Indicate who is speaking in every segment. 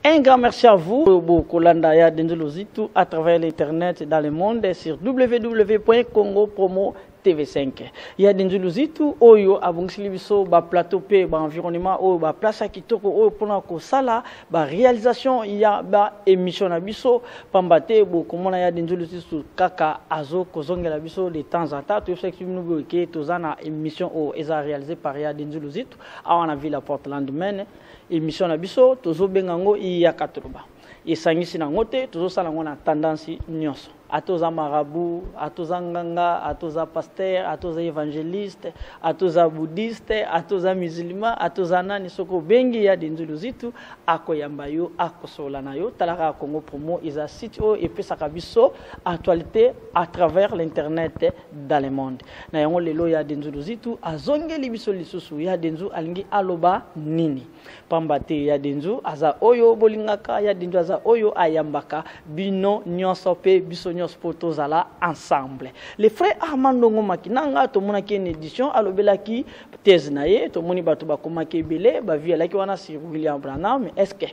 Speaker 1: Un grand merci à vous, Kolanda ya Denzuluzitu, à travers l'internet dans le monde sur www.congopromo.tv5. Il y a Denzuluzitu, oyo abungsili biso ba plateau pe ba environnement oyo ba place kitoko oyo pona ko sala ba réalisation il y a ba émission na biso pambate bo komona ya Denzuluzitu kaka azo kozongela biso de temps en temps to sexe nous ke tozana émission o eza réalisée par ya Denzuluzitu awana ville Portland Maine. Émission na biso tozo bengango iya katruba isangisi na ngote tozo sala ngona tendance nyonso atoza marabout atoza nganga atoza pasteur atoza évangéliste atoza bouddhiste atoza musulman atoza nani soko bengi ya Denzuluzitu akoyamba yo akosola na yo talaka Congo Promo isa site o epesaka biso actualité à travers l'internet dans le monde na yango lelo ya Denzuluzitu azongeli biso lisusu ya Denzu alingi aloba nini pambate ya Denzu aza oyo bolingaka ya Denzu aza oyo ayambaka bino nyonso pe biso Spotozala ensemble. Les frères Armando Ngomakinanga, to monaki une édition, alobelaki thèse naye, to moni bato bakomaki belé, ba vie alaki wana sur William Branham, mais est-ce que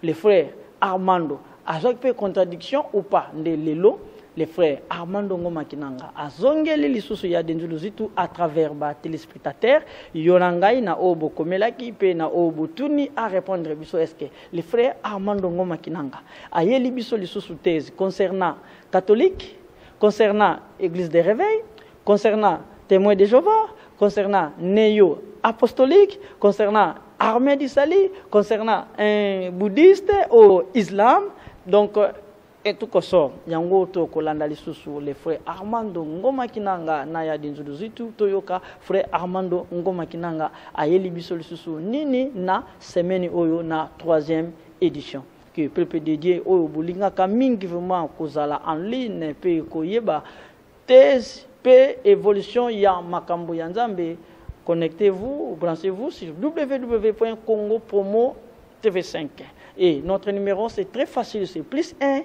Speaker 1: les frères Armando azok pe contradiction ou pas de lelo? Les frères Armando Ngomakinanga azongeli lisusu ya Denzuluzitu à travers ba téléspectateurs yonangai na obo komelaki pe na obo tuni à répondre biso est-ce que les frères Armando Ngomakinanga ayeli biso lisusu thèse concernant catholique, concernant Église des Réveils, concernant Témoins de Jéhovah, concernant Néo apostolique, concernant Armée d'Israël, concernant un bouddhiste ou islam, donc et tout ça, yango to kolanda lisusu les frères Armando Ngomakinanga na ya Denzuluzitu toyoka frère Armando Ngomakinanga ayeli biso lisusu nini na semaine oyo na 3e édition que peuple dédié oyo bolinga ka mingi vraiment kozala en ligne pe koyeba thèse pe évolution ya makambo ya Nzambe. Connectez-vous, branchez-vous sur www.congopromo.tv5 et notre numéro c'est très facile, c'est +1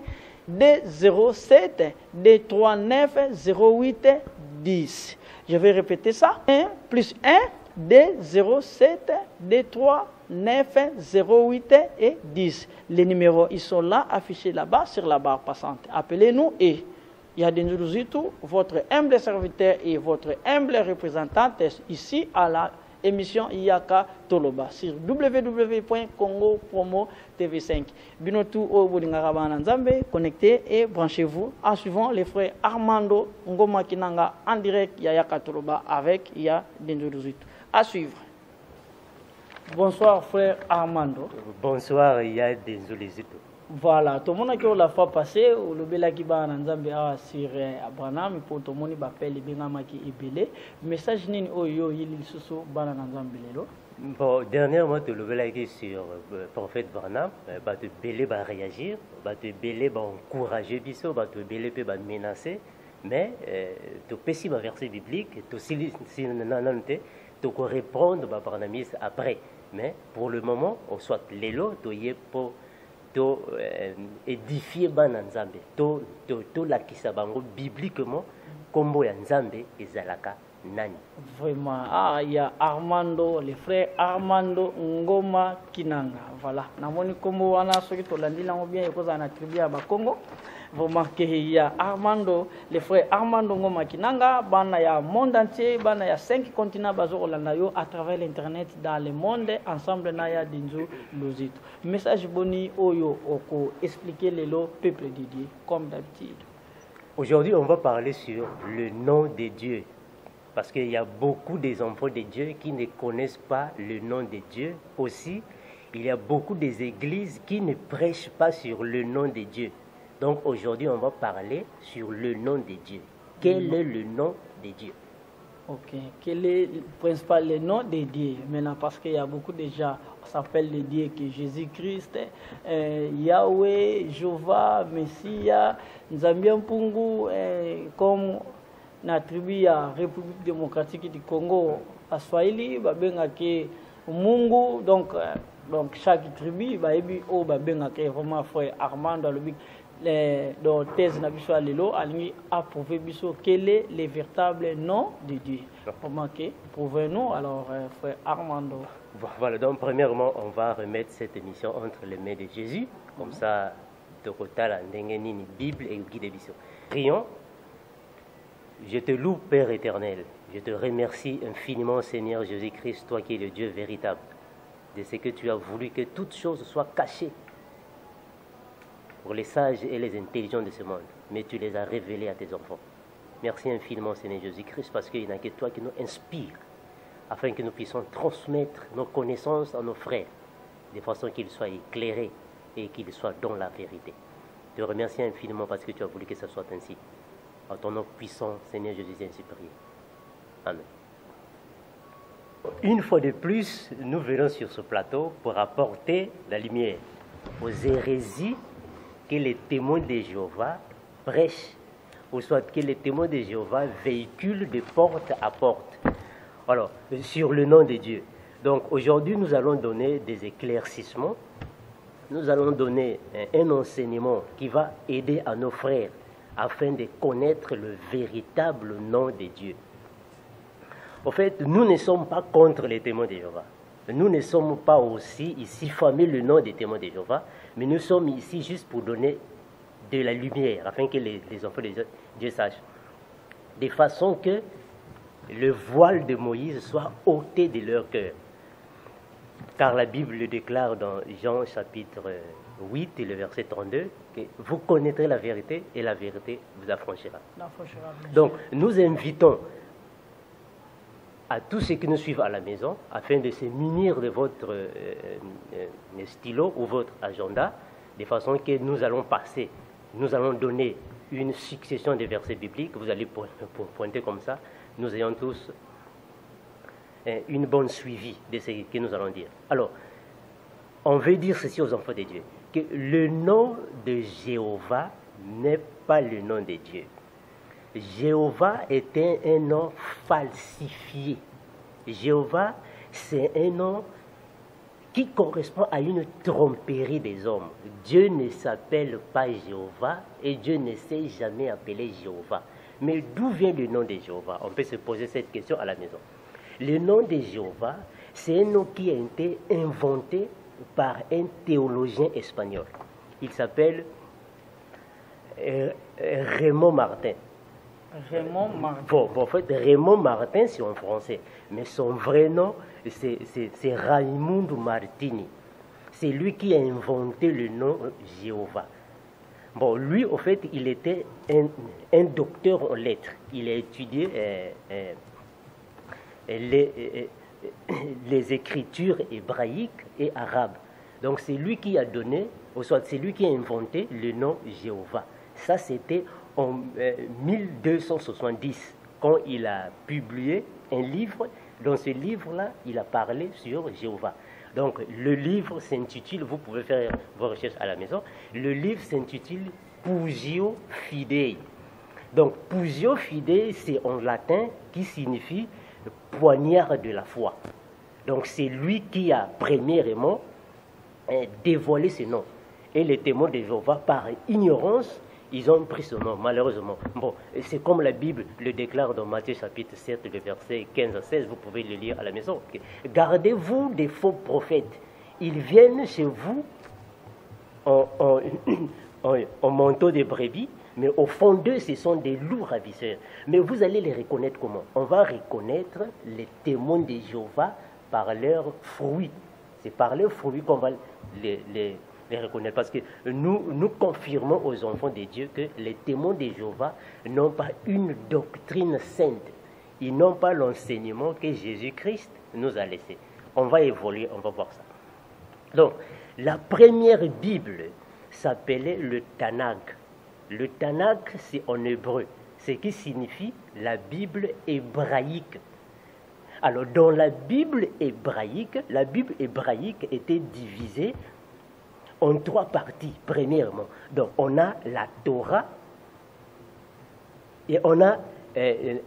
Speaker 1: D07 D39 08 10. Je vais répéter ça. 1 + 1 D07 D39 08 et 10. Les numéros ils sont là affichés là-bas sur la barre passante. Appelez-nous et il y a Denzuluzitu, votre humble serviteur et votre humble représentante ici à la émission Iyaka Toloba sur www.congopromo.tv5. Binotu au Bodingarabana Nzambe, connectez et branchez-vous en suivant les frères Armando Ngomakinanga en direct Iyaka Toloba avec Ya Denzuluzitu. À suivre. Bonsoir frère Armando.
Speaker 2: Bonsoir Ya Denzuluzitu.
Speaker 1: Voilà, tout le monde qui a la fois passée, le bela qui va en Nzambe sur Abraham, pour tout le monde appelle les bengamaki ibele. Message nini oyo yili susu bana Nzambe lelo.
Speaker 2: Bon, dernièrement tu le bela qui sur prophète Branham, bah te belé va réagir, bah te belé va encourager biso, bah te belé peut va menacer, mais tu peux si verset biblique, tu si nanante, tu peux répondre bah Branhamis après, mais pour le moment, on soit lelo, tu y est pour to édifier bana Nzambe to la kisabango bibliquement kombo ya Nzambe ezalaka nani
Speaker 1: vraiment il y a Armando les frères Armando Ngomakinanga voilà namoni kombo wana soki to landila ngo bien ekoza na tribu ya ba Congo vraiment que il y a Armando les frères Armando Ngomakinanga bana ya monde entier bana ya 5 continents bazo landa yo à travers l'internet dans le monde ensemble na ya Denzuluzitu message boni oyo oko expliquer lelo peuple de Dieu comme d'habitude.
Speaker 2: Aujourd'hui on va parler sur le nom de Dieu parce qu'il y a beaucoup des enfants de Dieu qui ne connaissent pas le nom de Dieu. Aussi il y a beaucoup des églises qui ne prêchent pas sur le nom de Dieu. Donc aujourd'hui, on va parler sur le nom de Dieu. Quel est le nom de Dieu?
Speaker 1: Ok. Quel est le principal le nom de Dieu? Maintenant, parce qu'il y a beaucoup de gens, on s'appelle les dieux que Jésus-Christ, Yahweh, Jéhovah, Messia, Nzambia Mpungu, comme la tribu à République démocratique du Congo, à Swahili, Babengake Mungu, donc chaque tribu, vraiment frère Armando, dans thèse na biso alelo alingi approuver biso quel est le véritable nom de Dieu. Comment que prouvez-nous alors frère Armando.
Speaker 2: Voilà, donc premièrement, on va remettre cette émission entre les mains de Jésus, comme ça, Tokota, Ndengeni, Bible et Guide Biso. Prions. Je te loue, Père éternel. Je te remercie infiniment, Seigneur Jésus-Christ, toi qui es le Dieu véritable, de ce que tu as voulu que toutes choses soient cachées pour les sages et les intelligents de ce monde, mais tu les as révélées à tes enfants. Merci infiniment, Seigneur Jésus-Christ, parce qu'il n'y a que toi qui nous inspire, afin que nous puissions transmettre nos connaissances à nos frères, de façon qu'ils soient éclairés et qu'ils soient dans la vérité. Je te remercie infiniment parce que tu as voulu que ce soit ainsi. En ton nom puissant, Seigneur Jésus, ainsi prié. Amen. Une fois de plus, nous venons sur ce plateau pour apporter la lumière aux hérésies que les témoins de Jéhovah prêchent, ou soit que les témoins de Jéhovah véhiculent de porte à porte. Alors, sur le nom de Dieu. Donc, aujourd'hui, nous allons donner des éclaircissements. Nous allons donner un enseignement qui va aider à nos frères afin de connaître le véritable nom de Dieu. En fait, nous ne sommes pas contre les témoins de Jéhovah. Nous ne sommes pas aussi ici fameux le nom des témoins de Jéhovah, mais nous sommes ici juste pour donner de la lumière, afin que les enfants de Dieu sachent. De façon que le voile de Moïse soit ôté de leur cœur. Car la Bible le déclare dans Jean chapitre 8 et le verset 32, que vous connaîtrez la vérité et la vérité vous affranchira. Donc nous invitons à tous ceux qui nous suivent à la maison, afin de se munir de votre stylo ou votre agenda, de façon que nous allons passer, nous allons donner une succession de versets bibliques, vous allez pointer comme ça, nous ayons tous une bonne suivi de ce que nous allons dire. Alors, on veut dire ceci aux enfants de Dieu, que le nom de Jéhovah n'est pas le nom de Dieu. Jéhovah était un nom falsifié. Jéhovah, c'est un nom qui correspond à une tromperie des hommes. Dieu ne s'appelle pas Jéhovah et Dieu ne s'est jamais appelé Jéhovah. Mais d'où vient le nom de Jéhovah? On peut se poser cette question à la maison. Le nom de Jéhovah, c'est un nom qui a été inventé par un théologien espagnol. Il s'appelle Raymond Martin.
Speaker 1: Raymond Martin.
Speaker 2: Bon, en fait, Raymond Martin, c'est en français. Mais son vrai nom, c'est Raimundo Martini. C'est lui qui a inventé le nom Jéhovah. Bon, lui, en fait, il était un docteur en lettres. Il a étudié les écritures hébraïques et arabes. Donc, c'est lui qui a donné, ou soit c'est lui qui a inventé le nom Jéhovah. Ça, c'était en 1270, quand il a publié un livre. Dans ce livre-là, il a parlé sur Jéhovah. Donc, le livre s'intitule, vous pouvez faire vos recherches à la maison, le livre s'intitule Pugio Fidei. Donc, Pugio Fidei, c'est en latin qui signifie poignard de la foi. Donc, c'est lui qui a premièrement dévoilé ce nom. Et les témoins de Jéhovah, par ignorance, ils ont pris ce nom, malheureusement. Bon, c'est comme la Bible le déclare dans Matthieu chapitre 7, le verset 15 à 16, vous pouvez le lire à la maison. Gardez-vous des faux prophètes. Ils viennent chez vous en manteau de brebis, mais au fond d'eux, ce sont des loups ravisseurs. Mais vous allez les reconnaître comment? On va reconnaître les témoins de Jéhovah par leurs fruits. C'est par leurs fruits qu'on va les reconnaître. Parce que nous confirmons aux enfants de Dieu que les témoins de Jéhovah n'ont pas une doctrine sainte. Ils n'ont pas l'enseignement que Jésus-Christ nous a laissé. On va évoluer, on va voir ça. Donc, la première Bible s'appelait le Tanakh. Le Tanakh, c'est en hébreu, ce qui signifie la Bible hébraïque. Alors, dans la Bible hébraïque était divisée en trois parties, premièrement. Donc, on a la Torah et on a les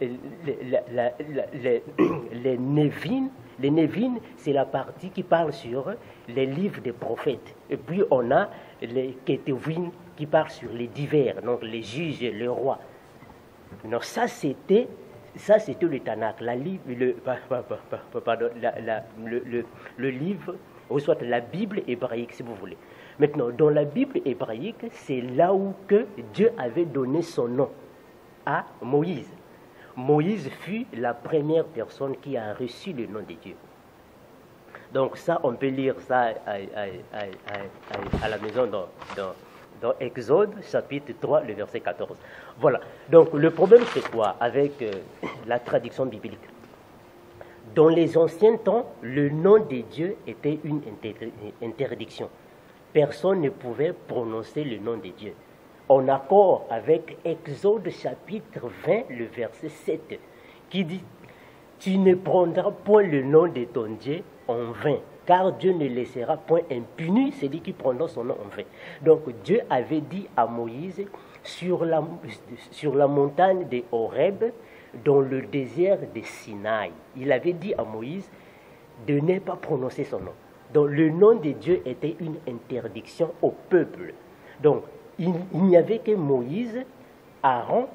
Speaker 2: Nevim Les Névin, c'est la partie qui parle sur les livres des prophètes. Et puis on a les Ketuvim qui parlent sur les divers, donc les juges, les rois. Donc ça c'était le Tanakh, le livre, ou soit la Bible hébraïque si vous voulez. Maintenant, dans la Bible hébraïque, c'est là où que Dieu avait donné son nom à Moïse. Moïse fut la première personne qui a reçu le nom de Dieu. Donc ça, on peut lire ça à la maison dans Exode, chapitre 3, le verset 14. Voilà. Donc le problème, c'est quoi avec la traduction biblique? Dans les anciens temps, le nom de Dieu était une interdiction. Personne ne pouvait prononcer le nom de Dieu. En accord avec Exode chapitre 20, le verset 7, qui dit « Tu ne prendras point le nom de ton Dieu en vain, car Dieu ne laissera point impuni celui qui prendra son nom en vain. » Donc Dieu avait dit à Moïse, sur la montagne de Horeb, dans le désert de Sinaï, il avait dit à Moïse de ne pas prononcer son nom. Donc le nom de Dieu était une interdiction au peuple. Donc il n'y avait que Moïse, Aaron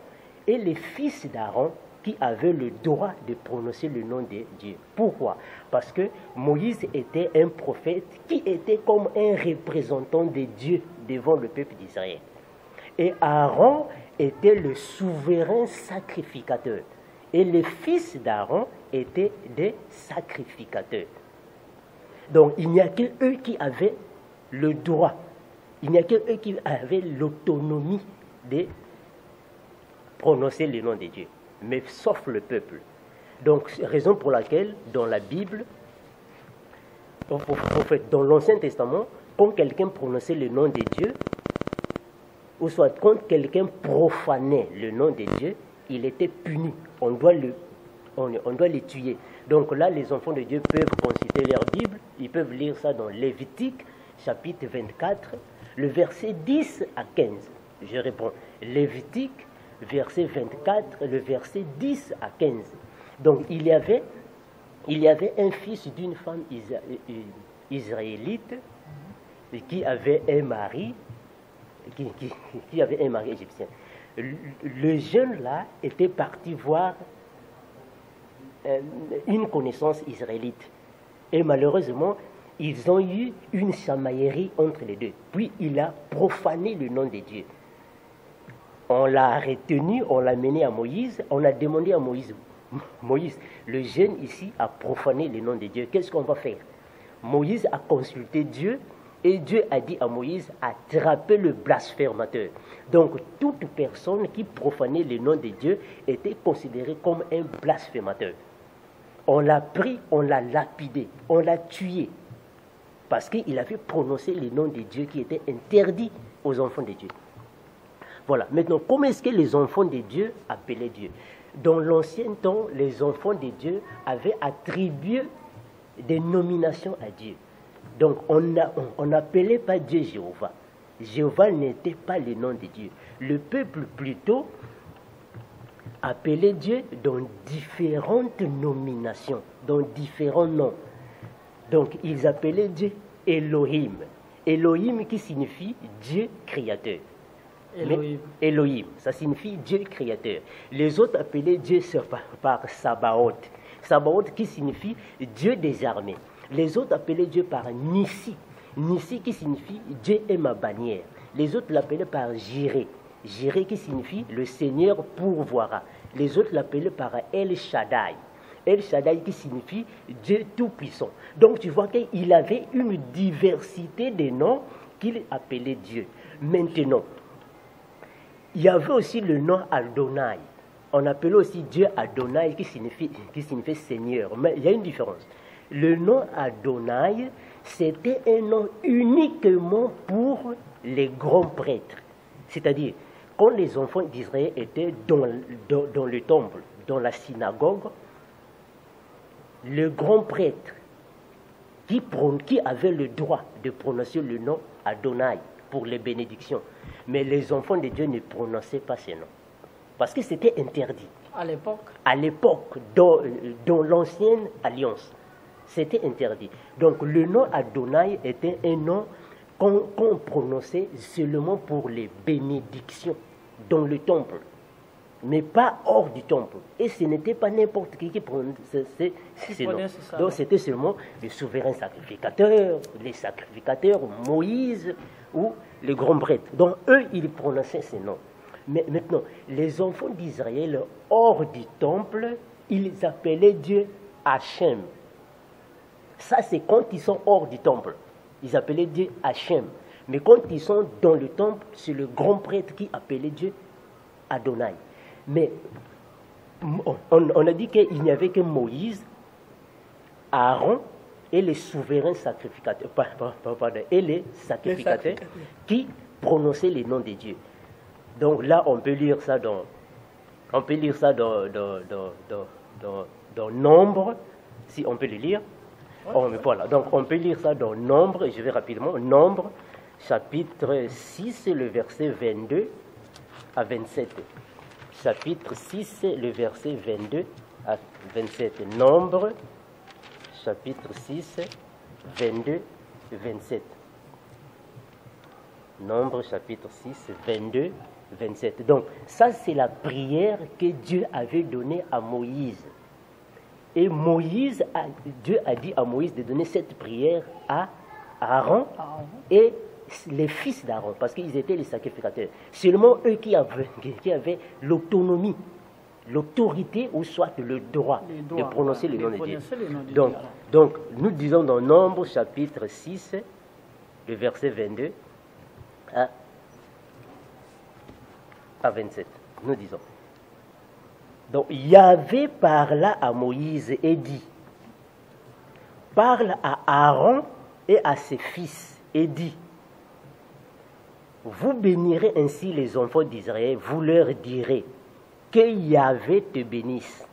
Speaker 2: et les fils d'Aaron qui avaient le droit de prononcer le nom de Dieu. Pourquoi? Parce que Moïse était un prophète qui était comme un représentant de Dieu devant le peuple d'Israël. Et Aaron était le souverain sacrificateur. Et les fils d'Aaron étaient des sacrificateurs. Donc il n'y a que eux qui avaient le droit, il n'y a que eux qui avaient l'autonomie de prononcer le nom de Dieu, mais sauf le peuple. Donc raison pour laquelle dans la Bible, dans l'Ancien Testament, quand quelqu'un prononçait le nom de Dieu, ou soit quand quelqu'un profanait le nom de Dieu, il était puni. On doit les tuer. Donc là, les enfants de Dieu peuvent consulter leur Bible, ils peuvent lire ça dans Lévitique, chapitre 24, le verset 10 à 15. Je réponds, Lévitique, verset 24, le verset 10 à 15. Donc il y avait un fils d'une femme israélite qui avait un mari, qui avait un mari égyptien. Le jeune là était parti voir une connaissance israélite. Et malheureusement, ils ont eu une chamaillerie entre les deux. Puis il a profané le nom de Dieu. On l'a retenu, on l'a mené à Moïse, on a demandé à Moïse, Moïse, le jeune ici a profané le nom de Dieu, qu'est-ce qu'on va faire? Moïse a consulté Dieu et Dieu a dit à Moïse, attrapez le blasphémateur. Donc toute personne qui profanait le nom de Dieu était considérée comme un blasphémateur. On l'a pris, on l'a lapidé, on l'a tué. Parce qu'il avait prononcé le nom de Dieu qui était interdit aux enfants de Dieu. Voilà. Maintenant, comment est-ce que les enfants de Dieu appelaient Dieu? Dans l'ancien temps, les enfants de Dieu avaient attribué des nominations à Dieu. Donc, on n'appelait pas Dieu Jéhovah. Jéhovah n'était pas le nom de Dieu. Le peuple, plutôt, appelait Dieu dans différentes nominations, dans différents noms. Donc, ils appelaient Dieu Elohim. Elohim qui signifie Dieu créateur. Elohim, ça signifie Dieu créateur. Les autres appelaient Dieu par Sabaoth. Sabaoth qui signifie Dieu des armées. Les autres appelaient Dieu par Nissi. Nissi qui signifie Dieu est ma bannière. Les autres l'appelaient par Jireh. Jireh qui signifie le Seigneur pourvoira. Les autres l'appelaient par El Shaddai. El Shaddai qui signifie Dieu tout-puissant. Donc tu vois qu'il avait une diversité de noms qu'il appelait Dieu. Maintenant, il y avait aussi le nom Adonai. On appelait aussi Dieu Adonai qui signifie Seigneur. Mais il y a une différence. Le nom Adonai, c'était un nom uniquement pour les grands prêtres. C'est-à-dire, quand les enfants d'Israël étaient dans le temple, dans la synagogue, le grand prêtre qui avait le droit de prononcer le nom Adonai pour les bénédictions. Mais les enfants de Dieu ne prononçaient pas ce nom. Parce que c'était interdit.
Speaker 1: À l'époque?
Speaker 2: À l'époque, dans l'ancienne alliance. C'était interdit. Donc le nom Adonai était un nom qu'on prononçait seulement pour les bénédictions dans le temple, mais pas hors du temple. Et ce n'était pas n'importe qui prononçait ces noms. Donc c'était seulement les souverains sacrificateurs, les sacrificateurs, Moïse ou les grands prêtres. Donc eux, ils prononçaient ces noms. Mais maintenant, les enfants d'Israël, hors du temple, ils appelaient Dieu Hachem. Ça, c'est quand ils sont hors du temple. Ils appelaient Dieu Hachem. Mais quand ils sont dans le temple, c'est le grand prêtre qui appelait Dieu Adonai. Mais on a dit qu'il n'y avait que Moïse, Aaron et les souverains sacrificateurs, et les sacrificateurs qui prononçaient les noms de Dieu. Donc là, on peut lire ça dans Nombre, si on peut le lire. Voilà, donc on peut lire ça dans Nombre, je vais rapidement, Nombre, chapitre 6, le verset 22 à 27. Chapitre 6, le verset 22 à 27. Nombre, chapitre 6, 22 27. Nombre, chapitre 6, 22, 27. Donc, ça, c'est la prière que Dieu avait donnée à Moïse. Et Dieu a dit à Moïse de donner cette prière à Aaron et les fils d'Aaron, parce qu'ils étaient les sacrificateurs. Seulement eux qui avaient l'autonomie, l'autorité ou soit le droit de prononcer le nom de Dieu. Donc, nous disons dans Nombre, chapitre 6, le verset 22 à 27. Nous disons. Donc, Yahvé parla à Moïse et dit, parle à Aaron et à ses fils et dit, vous bénirez ainsi les enfants d'Israël, vous leur direz, que Yahvé te bénisse,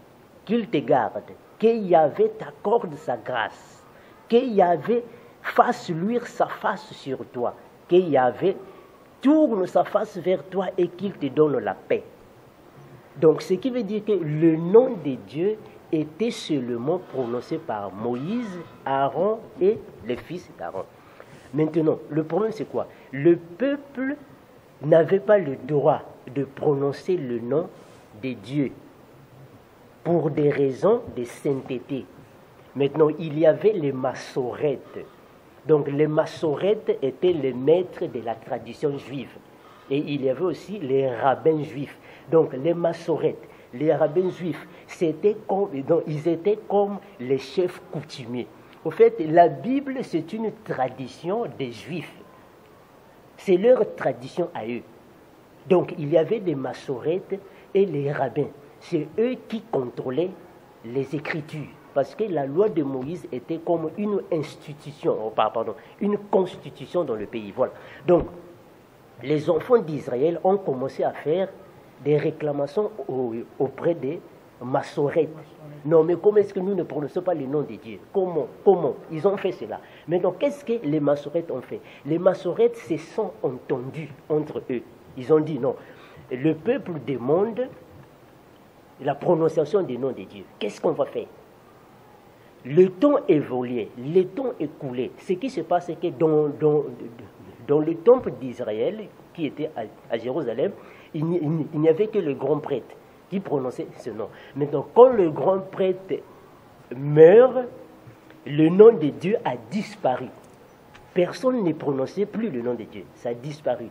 Speaker 2: qu'il te garde, que Yahvé t'accorde sa grâce, que Yahvé fasse luire sa face sur toi, que Yahvé tourne sa face vers toi et qu'il te donne la paix. Donc, ce qui veut dire que le nom de Dieu était seulement prononcé par Moïse, Aaron et les fils d'Aaron. Maintenant, le problème c'est quoi? Le peuple n'avait pas le droit de prononcer le nom de Dieu pour des raisons de sainteté. Maintenant, il y avait les massorètes. Donc, les massorètes étaient les maîtres de la tradition juive. Et il y avait aussi les rabbins juifs. Donc, les massorètes, les rabbins juifs, ils étaient comme les chefs coutumiers. Au fait, la Bible, c'est une tradition des Juifs. C'est leur tradition à eux. Donc, il y avait des massorètes et les rabbins. C'est eux qui contrôlaient les Écritures. Parce que la loi de Moïse était comme une institution, une constitution dans le pays. Voilà. Donc, les enfants d'Israël ont commencé à faire des réclamations auprès des massorètes. Non, mais comment est-ce que nous ne prononçons pas le nom de Dieu? Comment ils ont fait cela? Maintenant, qu'est-ce que les massorètes ont fait? Les massorètes se sont entendus entre eux. Ils ont dit non. Le peuple demande la prononciation du nom de Dieu. Qu'est-ce qu'on va faire? Le temps évoluait, le temps écoulé. Ce qui se passe, c'est que dans le temple d'Israël, qui était à Jérusalem, il n'y avait que le grand prêtre qui prononçait ce nom. Maintenant, quand le grand prêtre meurt, le nom de Dieu a disparu. Personne ne prononçait plus le nom de Dieu. Ça a disparu.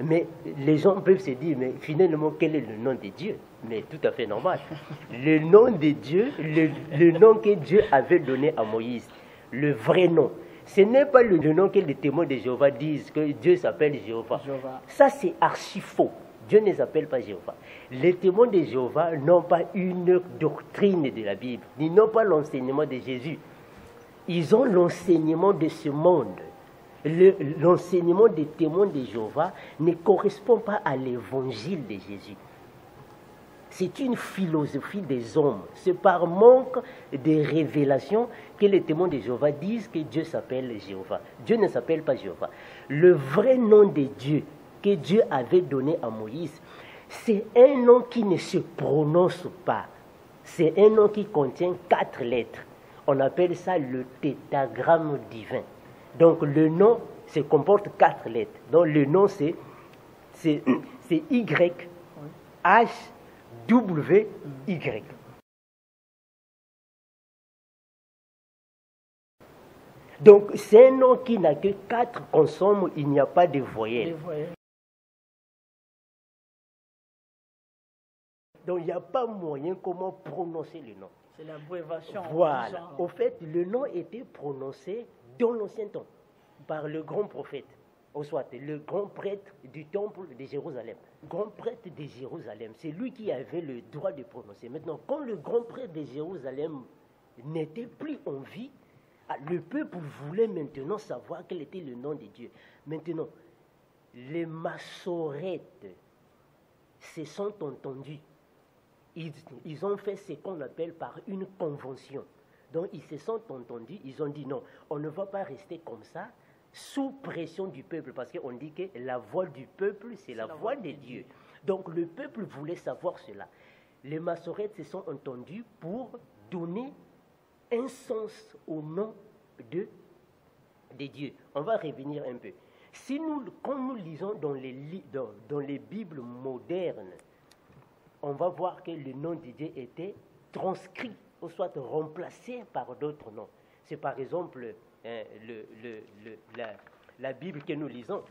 Speaker 2: Mais les gens peuvent se dire, mais finalement, quel est le nom de Dieu? Mais tout à fait normal. Le nom de Dieu, le nom que Dieu avait donné à Moïse, le vrai nom, ce n'est pas le nom que les témoins de Jéhovah disent, que Dieu s'appelle Jéhovah. Ça, c'est archi faux. Dieu ne s'appelle pas Jéhovah. Les témoins de Jéhovah n'ont pas une doctrine de la Bible, ils n'ont pas l'enseignement de Jésus. Ils ont l'enseignement de ce monde. L'enseignement des témoins de Jéhovah ne correspond pas à l'évangile de Jésus. C'est une philosophie des hommes. C'est par manque de révélations que les témoins de Jéhovah disent que Dieu s'appelle Jéhovah. Dieu ne s'appelle pas Jéhovah. Le vrai nom de Dieu que Dieu avait donné à Moïse, c'est un nom qui ne se prononce pas. C'est un nom qui contient 4 lettres. On appelle ça le tétragramme divin. Donc le nom se comporte 4 lettres. Donc le nom c'est Y, H, W, Y. Donc c'est un nom qui n'a que 4 consonnes, il n'y a pas de voyelles. Donc il n'y a pas moyen comment prononcer le nom.
Speaker 1: C'est l'abréviation.
Speaker 2: Voilà. Au fait, le nom était prononcé dans l'ancien temps par le grand prophète, ou soit le grand prêtre du temple de Jérusalem. Grand prêtre de Jérusalem, c'est lui qui avait le droit de prononcer. Maintenant, quand le grand prêtre de Jérusalem n'était plus en vie, le peuple voulait maintenant savoir quel était le nom de Dieu. Maintenant, les massorètes se sont entendus. Ils ont fait ce qu'on appelle par une convention. Donc, ils se sont entendus, ils ont dit non, on ne va pas rester comme ça, sous pression du peuple, parce qu'on dit que la voix du peuple, c'est la voix de Dieu. Donc, le peuple voulait savoir cela. Les massorètes se sont entendus pour donner un sens au nom de Dieu. On va revenir un peu. Quand nous lisons dans les Bibles modernes, on va voir que le nom de Dieu était transcrit, ou soit remplacé par d'autres noms. C'est par exemple la Bible que nous lisons.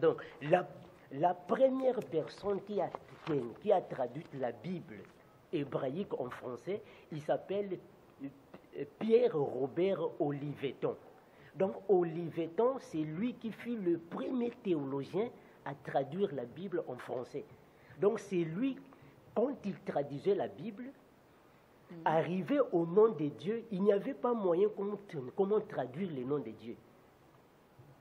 Speaker 2: Donc, la première personne qui a traduit la Bible hébraïque en français, il s'appelle Pierre Robert Olivetan. Donc, Olivetan, c'est lui qui fut le premier théologien à traduire la Bible en français. Donc, c'est lui, quand il traduisait la Bible, arrivé au nom de Dieu, il n'y avait pas moyen comment traduire le nom de Dieu.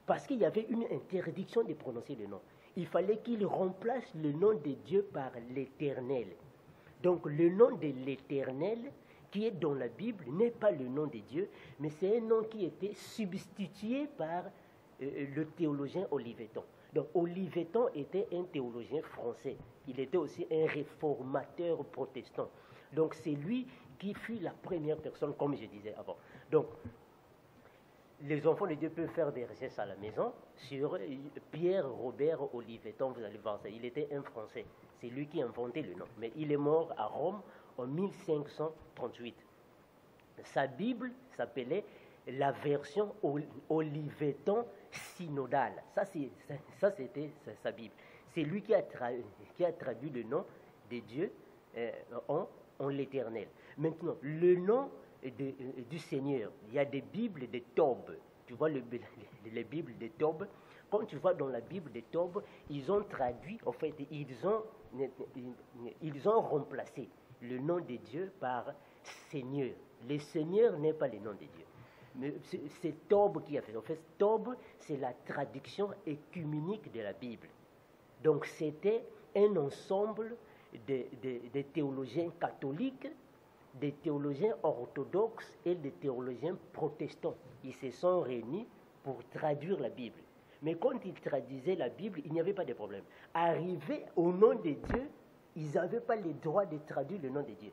Speaker 2: Parce qu'il y avait une interdiction de prononcer le nom. Il fallait qu'il remplace le nom de Dieu par l'Éternel. Donc le nom de l'Éternel qui est dans la Bible n'est pas le nom de Dieu, mais c'est un nom qui était substitué par le théologien Olivetan. Donc Olivetan était un théologien français. Il était aussi un réformateur protestant. Donc c'est lui qui fut la première personne, comme je disais avant. Donc les enfants de Dieu peuvent faire des recherches à la maison sur Pierre Robert Olivetan, vous allez voir ça. Il était un Français. C'est lui qui a inventé le nom. Mais il est mort à Rome en 1538. Sa Bible s'appelait la version Olivetan synodale. Ça, c'était sa Bible. C'est lui qui a traduit le nom de Dieu en l'Éternel. Maintenant, le nom du Seigneur, il y a des Bibles de Tob. Tu vois les Bibles de Tob. Quand tu vois dans la Bible de Tob, ils ont traduit, en fait, ils ont remplacé le nom de Dieu par Seigneur. Le Seigneur n'est pas le nom de Dieu. Mais c'est Tob qui a fait. En fait, Tob, c'est la traduction écuménique de la Bible. Donc, c'était un ensemble de théologiens catholiques, des théologiens orthodoxes et des théologiens protestants. Ils se sont réunis pour traduire la Bible. Mais quand ils traduisaient la Bible, il n'y avait pas de problème. Arrivé au nom de Dieu, ils n'avaient pas le droit de traduire le nom de Dieu.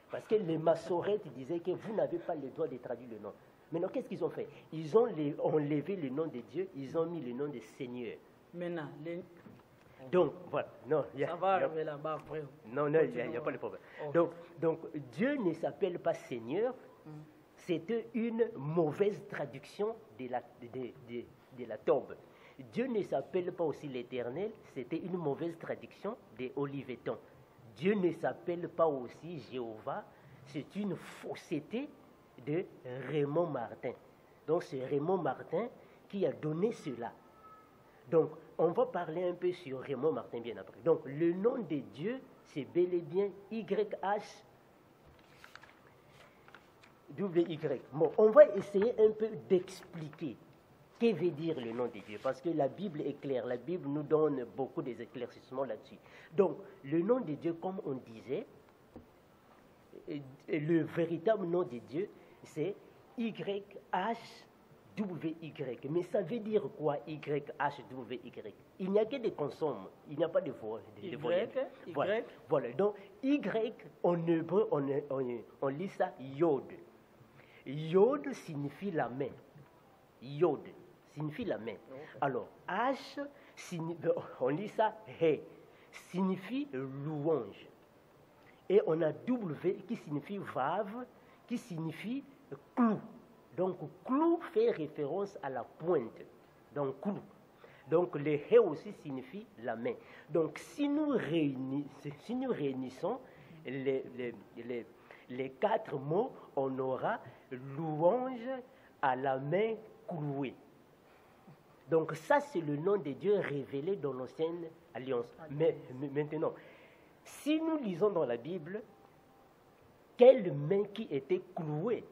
Speaker 2: Parce que les massorètes disaient que vous n'avez pas le droit de traduire le nom. Maintenant, qu'est-ce qu'ils ont fait? Ils ont enlevé le nom de Dieu, ils ont mis le nom de Seigneur.
Speaker 1: Maintenant,
Speaker 2: donc, voilà. Non,
Speaker 1: ça va arriver là-bas après.
Speaker 2: Non, il n'y a pas de problème. Okay. Donc, Dieu ne s'appelle pas Seigneur. C'était une mauvaise traduction de la Tob. Dieu ne s'appelle pas aussi l'Éternel. C'était une mauvaise traduction de Olivetan. Dieu ne s'appelle pas aussi Jéhovah. C'est une fausseté de Raymond Martin. Donc, c'est Raymond Martin qui a donné cela. Donc, on va parler un peu sur Raymond Martin bien après. Donc, le nom de Dieu, c'est bel et bien YHWY. Bon, on va essayer un peu d'expliquer que veut dire le nom de Dieu, parce que la Bible est claire. La Bible nous donne beaucoup d'éclaircissements là-dessus. Donc, le nom de Dieu, comme on disait, le véritable nom de Dieu, c'est YHWY. Mais ça veut dire quoi, YHWY? Il n'y a que des consonnes, il n'y a pas de voix. Voilà. Donc, Y, en hébreu, on lit ça Yod. Yod signifie la main. Yod signifie la main. Alors, H, on lit ça, He, signifie louange. Et on a W qui signifie Vav, qui signifie clou. Donc, clou fait référence à la pointe. Donc, clou. Donc, le He aussi signifie la main. Donc, si nous réunissons les 4 mots, on aura louange à la main clouée. Donc, ça, c'est le nom de Dieu révélé dans l'Ancienne Alliance. Mais maintenant, si nous lisons dans la Bible, quelle main qui était clouée,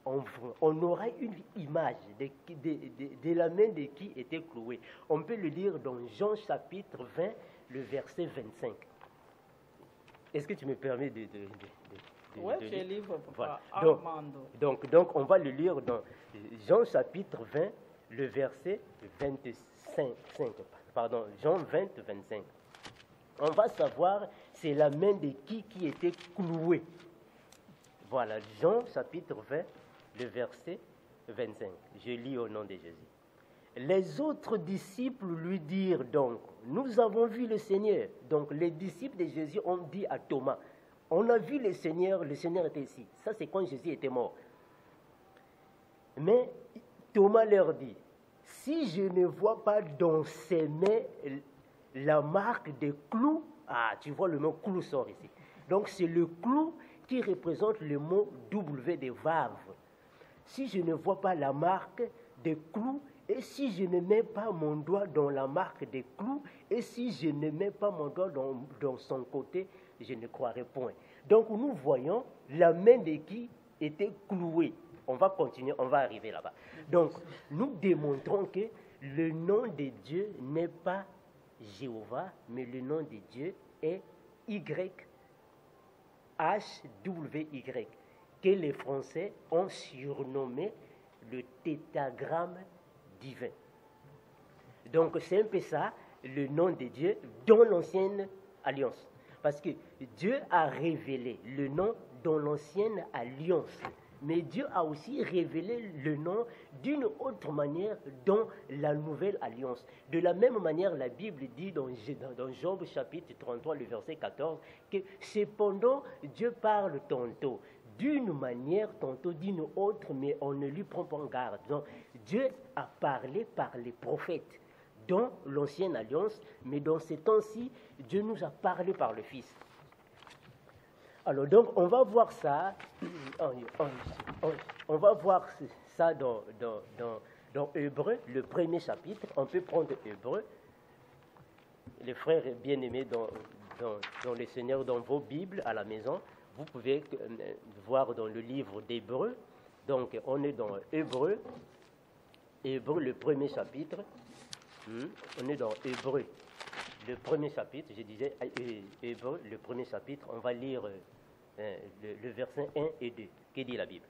Speaker 2: on aura une image de la main de qui était clouée. On peut le lire dans Jean chapitre 20, le verset 25. Est-ce que tu me permets de
Speaker 1: oui, je livre.
Speaker 2: Voilà. Donc, on va le lire dans Jean chapitre 20, le verset 25. Pardon, Jean 20, 25. On va savoir c'est la main de qui était clouée. Voilà, Jean chapitre 20, le verset 25. Je lis au nom de Jésus. Les autres disciples lui dirent donc, nous avons vu le Seigneur. Donc les disciples de Jésus ont dit à Thomas, on a vu le Seigneur était ici. Ça c'est quand Jésus était mort. Mais Thomas leur dit, si je ne vois pas dans ses mains la marque des clous, tu vois le mot clou sort ici. Donc c'est le clou qui représente le mot W de Vav. Si je ne vois pas la marque des clous, et si je ne mets pas mon doigt dans la marque des clous, et si je ne mets pas mon doigt dans son côté, je ne croirai point. Donc nous voyons la main de qui était clouée. On va continuer, on va arriver là-bas. Donc nous démontrons que le nom de Dieu n'est pas Jéhovah, mais le nom de Dieu est YHWY, que les Français ont surnommé le tétragramme divin. Donc c'est un peu ça, le nom de Dieu dans l'Ancienne Alliance. Parce que Dieu a révélé le nom dans l'Ancienne Alliance. Mais Dieu a aussi révélé le nom d'une autre manière dans la Nouvelle Alliance. De la même manière, la Bible dit dans Job chapitre 33, le verset 14, que cependant Dieu parle tantôt d'une manière, tantôt d'une autre, mais on ne lui prend pas en garde. Donc Dieu a parlé par les prophètes dans l'Ancienne Alliance, mais dans ces temps-ci, Dieu nous a parlé par le Fils. Alors donc, on va voir ça, on va voir ça dans Hébreux, le premier chapitre. On peut prendre Hébreux, les frères bien-aimés dans le Seigneur, dans vos Bibles à la maison. Vous pouvez voir dans le livre d'Hébreux. Donc, on est dans Hébreux, le premier chapitre. On est dans Hébreux, le premier chapitre. Je disais Hébreux, le premier chapitre. On va lire le verset 1 et 2. Que dit la Bible?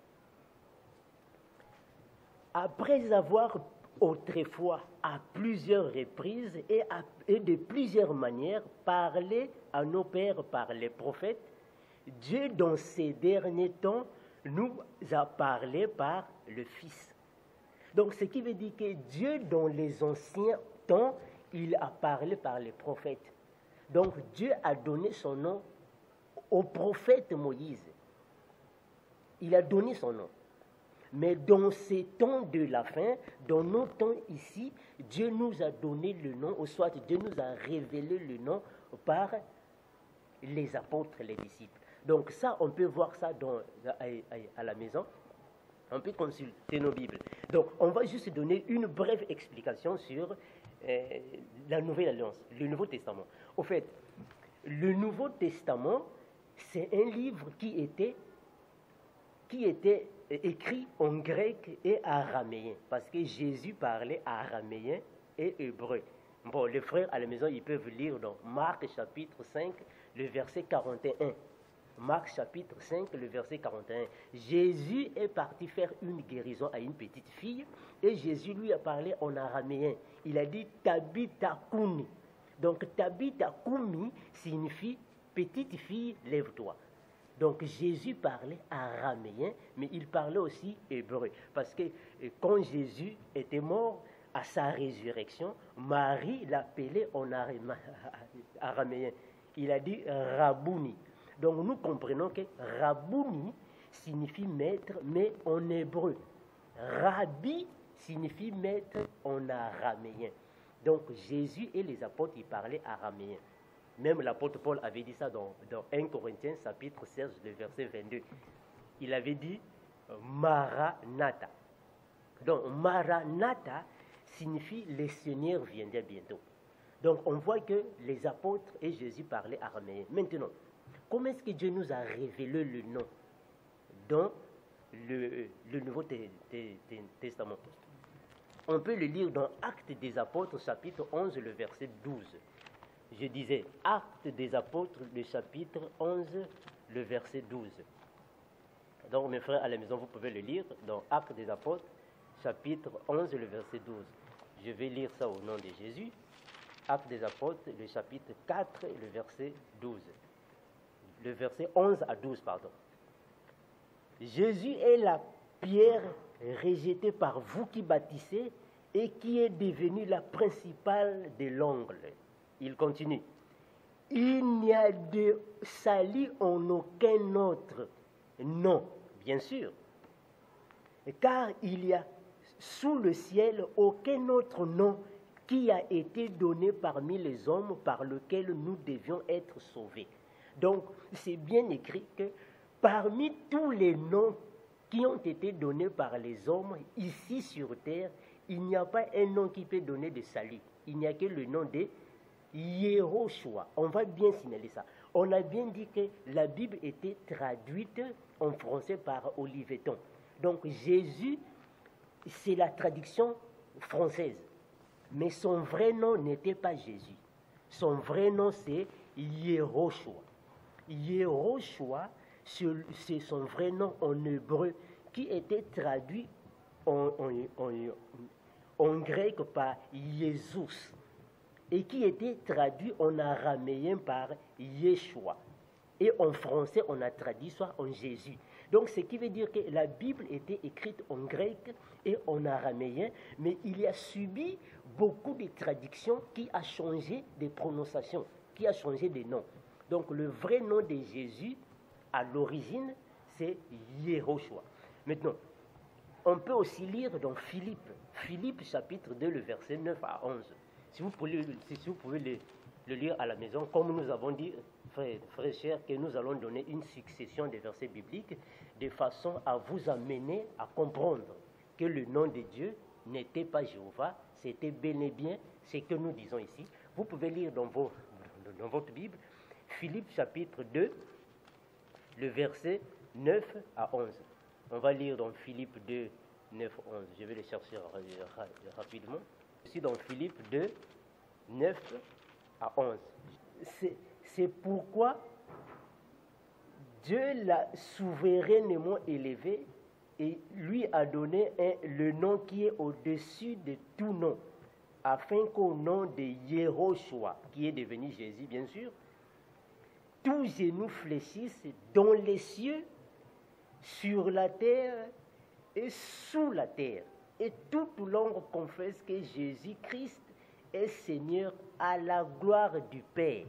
Speaker 2: Après avoir autrefois, à plusieurs reprises et de plusieurs manières, parlé à nos pères par les prophètes, Dieu, dans ces derniers temps, nous a parlé par le Fils. Donc, ce qui veut dire que Dieu, dans les anciens temps, il a parlé par les prophètes. Donc, Dieu a donné son nom au prophète Moïse. Il a donné son nom. Mais dans ces temps de la fin, dans nos temps ici, Dieu nous a donné le nom, ou soit Dieu nous a révélé le nom par les apôtres, les disciples. Donc ça, on peut voir ça à la maison. On peut consulter nos Bibles. Donc, on va juste donner une brève explication sur la Nouvelle Alliance, le Nouveau Testament. Au fait, le Nouveau Testament, c'est un livre qui était écrit en grec et araméen, parce que Jésus parlait araméen et hébreu. Bon, les frères à la maison, ils peuvent lire dans Marc chapitre 5, le verset 41. Marc chapitre 5, le verset 41. Jésus est parti faire une guérison à une petite fille et Jésus lui a parlé en araméen. Il a dit Tabitha Kumi. Donc Tabitha Kumi signifie petite fille, lève-toi. Donc Jésus parlait araméen, mais il parlait aussi hébreu. Parce que quand Jésus était mort, à sa résurrection, Marie l'appelait en araméen. Il a dit Rabouni. Donc nous comprenons que Rabouni signifie maître, mais en hébreu. Rabbi signifie maître en araméen. Donc Jésus et les apôtres, ils parlaient araméen. Même l'apôtre Paul avait dit ça dans 1 Corinthiens, chapitre 16, le verset 22. Il avait dit Maranatha. Donc Maranatha signifie le Seigneur viendra bientôt. Donc on voit que les apôtres et Jésus parlaient araméen. Maintenant, comment est-ce que Dieu nous a révélé le nom dans le Nouveau Testament? On peut le lire dans Actes des Apôtres, chapitre 11, le verset 12. Je disais, Actes des Apôtres, le chapitre 11, le verset 12. Donc mes frères à la maison, vous pouvez le lire dans Actes des Apôtres, chapitre 11, le verset 12. Je vais lire ça au nom de Jésus. Actes des Apôtres, le chapitre 4, le verset 12. Le verset 11 à 12, pardon. Jésus est la pierre rejetée par vous qui bâtissez et qui est devenue la principale de l'angle. Il continue. Il n'y a de salut en aucun autre nom, bien sûr, car il y a sous le ciel aucun autre nom qui a été donné parmi les hommes par lequel nous devions être sauvés. Donc, c'est bien écrit que parmi tous les noms qui ont été donnés par les hommes ici sur terre, il n'y a pas un nom qui peut donner de salut. Il n'y a que le nom de Yehoshua. On va bien signaler ça. On a bien dit que la Bible était traduite en français par Oliveton. Donc Jésus, c'est la traduction française. Mais son vrai nom n'était pas Jésus. Son vrai nom, c'est Yehoshua. Yehoshua, c'est son vrai nom en hébreu qui était traduit en grec par Jésus et qui était traduit en araméen par Yeshua. Et en français, on a traduit soit en Jésus. Donc, ce qui veut dire que la Bible était écrite en grec et en araméen, mais il y a subi beaucoup de traductions qui a changé des prononciations, qui a changé des noms. Donc, le vrai nom de Jésus, à l'origine, c'est Yehoshua. Maintenant, on peut aussi lire dans Philippe chapitre 2, le verset 9 à 11. Si vous pouvez le lire à la maison, comme nous avons dit, frères chers, que nous allons donner une succession de versets bibliques de façon à vous amener à comprendre que le nom de Dieu n'était pas Jéhovah, c'était bel et bien ce que nous disons ici. Vous pouvez lire dans votre Bible, Philippe chapitre 2, le verset 9 à 11. On va lire dans Philippe 2, 9, 11. Je vais le chercher rapidement. Ici dans Philippe 2, 9 à 11. C'est pourquoi Dieu l'a souverainement élevé et lui a donné le nom qui est au-dessus de tout nom, afin qu'au nom de Yehoshua, qui est devenu Jésus bien sûr, tous genoux fléchissent dans les cieux, sur la terre et sous la terre, et toute langue confesse que Jésus-Christ est Seigneur à la gloire du Père.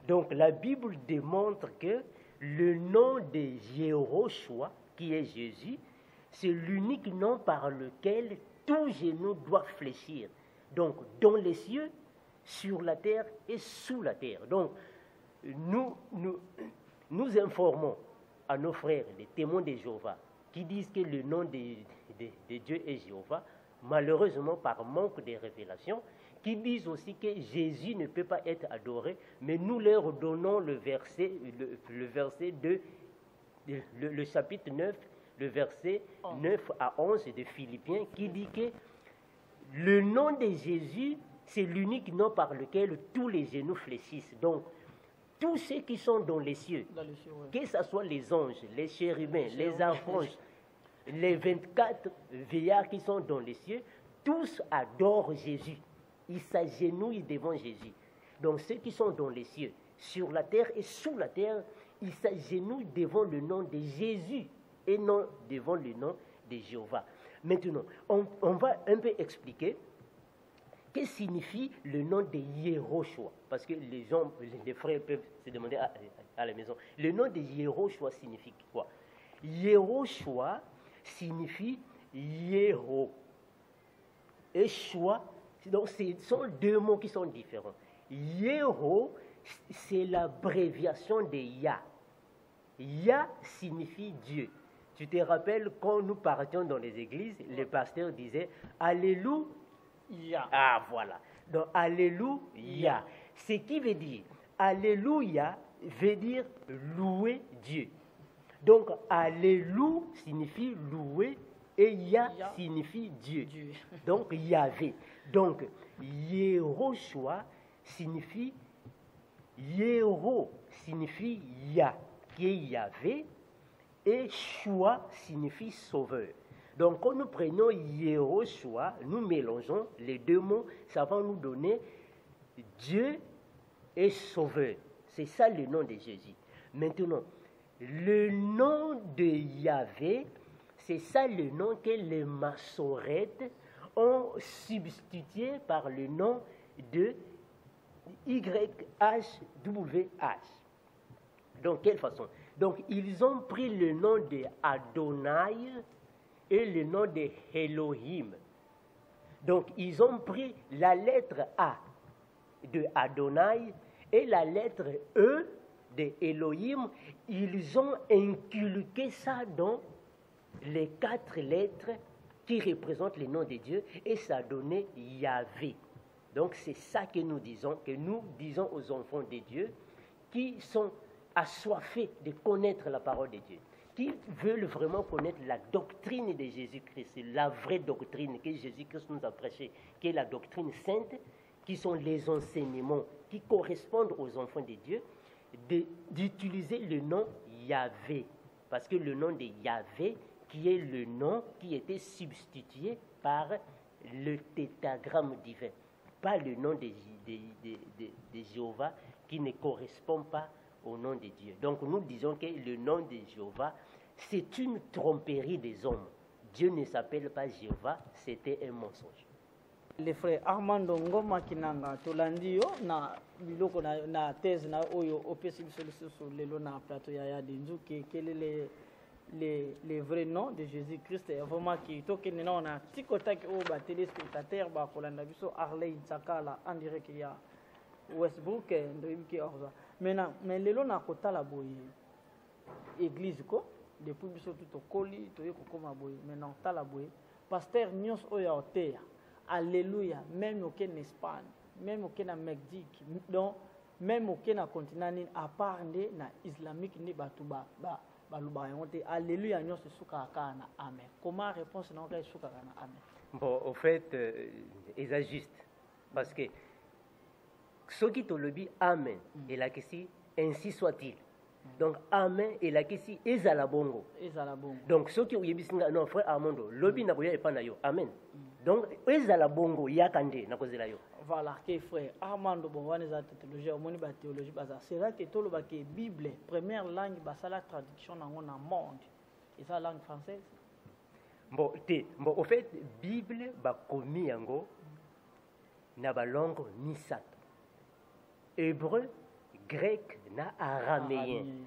Speaker 2: Donc la Bible démontre que le nom de Yehoshua, qui est Jésus, c'est l'unique nom par lequel tout genou doit fléchir. Donc dans les cieux, sur la terre et sous la terre. Donc nous informons à nos frères, les témoins de Jéhovah, qui disent que le nom de Dieu est Jéhovah, malheureusement par manque de révélation, qui disent aussi que Jésus ne peut pas être adoré, mais nous leur donnons le verset 2, le chapitre 9, le verset 9 à 11 de Philippiens, qui dit que le nom de Jésus, c'est l'unique nom par lequel tous les genoux fléchissent. Donc, tous ceux qui sont dans les cieux, ouais, que ce soit les anges, les chérubins, les archanges, les 24 vieillards qui sont dans les cieux, tous adorent Jésus. Ils s'agenouillent devant Jésus. Donc ceux qui sont dans les cieux, sur la terre et sous la terre, il s'agenouille devant le nom de Jésus et non devant le nom de Jéhovah. Maintenant, on va un peu expliquer qu'est-ce que signifie le nom de Yehoshua. Parce que les gens, les frères peuvent se demander à la maison, le nom de Yehoshua signifie quoi? Yehoshua signifie Yeho. Et Shua, donc ce sont deux mots qui sont différents. Yeho, c'est l'abréviation de Yah. Yah signifie Dieu. Tu te rappelles quand nous partions dans les églises, les pasteurs disaient Alléluia. Ah voilà. Donc Alléluia. Ce qui veut dire Alléluia veut dire louer Dieu. Donc Alléluia signifie louer et Yah signifie Dieu. Donc Yahvé. Donc Yehoshua signifie Yero signifie Yah qui est Yahvé et Shua signifie sauveur. Donc quand nous prenons Yehoshua, nous mélangeons les deux mots, ça va nous donner Dieu et sauveur. C'est ça le nom de Jésus. Maintenant, le nom de Yahvé, c'est ça le nom que les massorètes ont substitué par le nom de YHWH. Donc, quelle façon? Donc, ils ont pris le nom de Adonai et le nom de Elohim. Donc, ils ont pris la lettre A de Adonai et la lettre E de Elohim. Ils ont inculqué ça dans les 4 lettres qui représentent le nom de Dieu et ça a donné Yahvé. Donc, c'est ça que nous disons aux enfants de Dieu qui sont assoiffés de connaître la parole de Dieu, qui veulent vraiment connaître la doctrine de Jésus-Christ, la vraie doctrine que Jésus-Christ nous a prêchée, qui est la doctrine sainte, qui sont les enseignements qui correspondent aux enfants de Dieu, d'utiliser le nom Yahvé, parce que le nom de Yahvé, qui est le nom qui était substitué par le tétragramme divin, pas le nom de Jéhovah qui ne correspond pas au nom de Dieu. Donc nous disons que le nom de Jéhovah, c'est une tromperie des hommes. Dieu ne s'appelle pas Jéhovah, c'était un mensonge.
Speaker 1: Les frères Armando Ngoma Kinanga tolandi yo na biloko na thèse na oyo opesi biso lisusu lelo na plateau ya Dinzuki quel est les vrais noms de Jésus-Christ vraiment qui tokene na on a tikotaki o ba téléspectateurs ba kolanda biso Arley Tsakala en direct ya Westbrook ndoyibiki orza maintenant mais lelo na kotala boye église ko depuis biso tout okoli toye kokoma boye maintenant tala boye pasteur nyos oyo oteya Alléluia, même au Kenya Espagne, même au Kenya Mexique, donc même au Kenya continent à part na islamique ni batuba baluba yonte Alléluia nyo se suka kana amen. Comment réponse na ka suka kana amen?
Speaker 2: Bon, au fait, c'est juste parce que ce qui te le dit amen et la question ainsi soit-il. Donc amen et la question ezala bongo.
Speaker 1: Ezala bongo.
Speaker 2: Donc ceux qui ont yebisinga non frère Armando, lobi na boya epana yo. Amen. Donc ezala bongo yakande na kozela yo.
Speaker 1: Voilà, que frère Armando bon wana za théologie, omoni ba théologie baza. C'est là que tolo ba que Bible, première langue basa la traduction na ngona monde. Et ça langue française.
Speaker 2: Bon, au fait Bible ba komi yango na ba langue misato. Hébreu, grec, na araméen.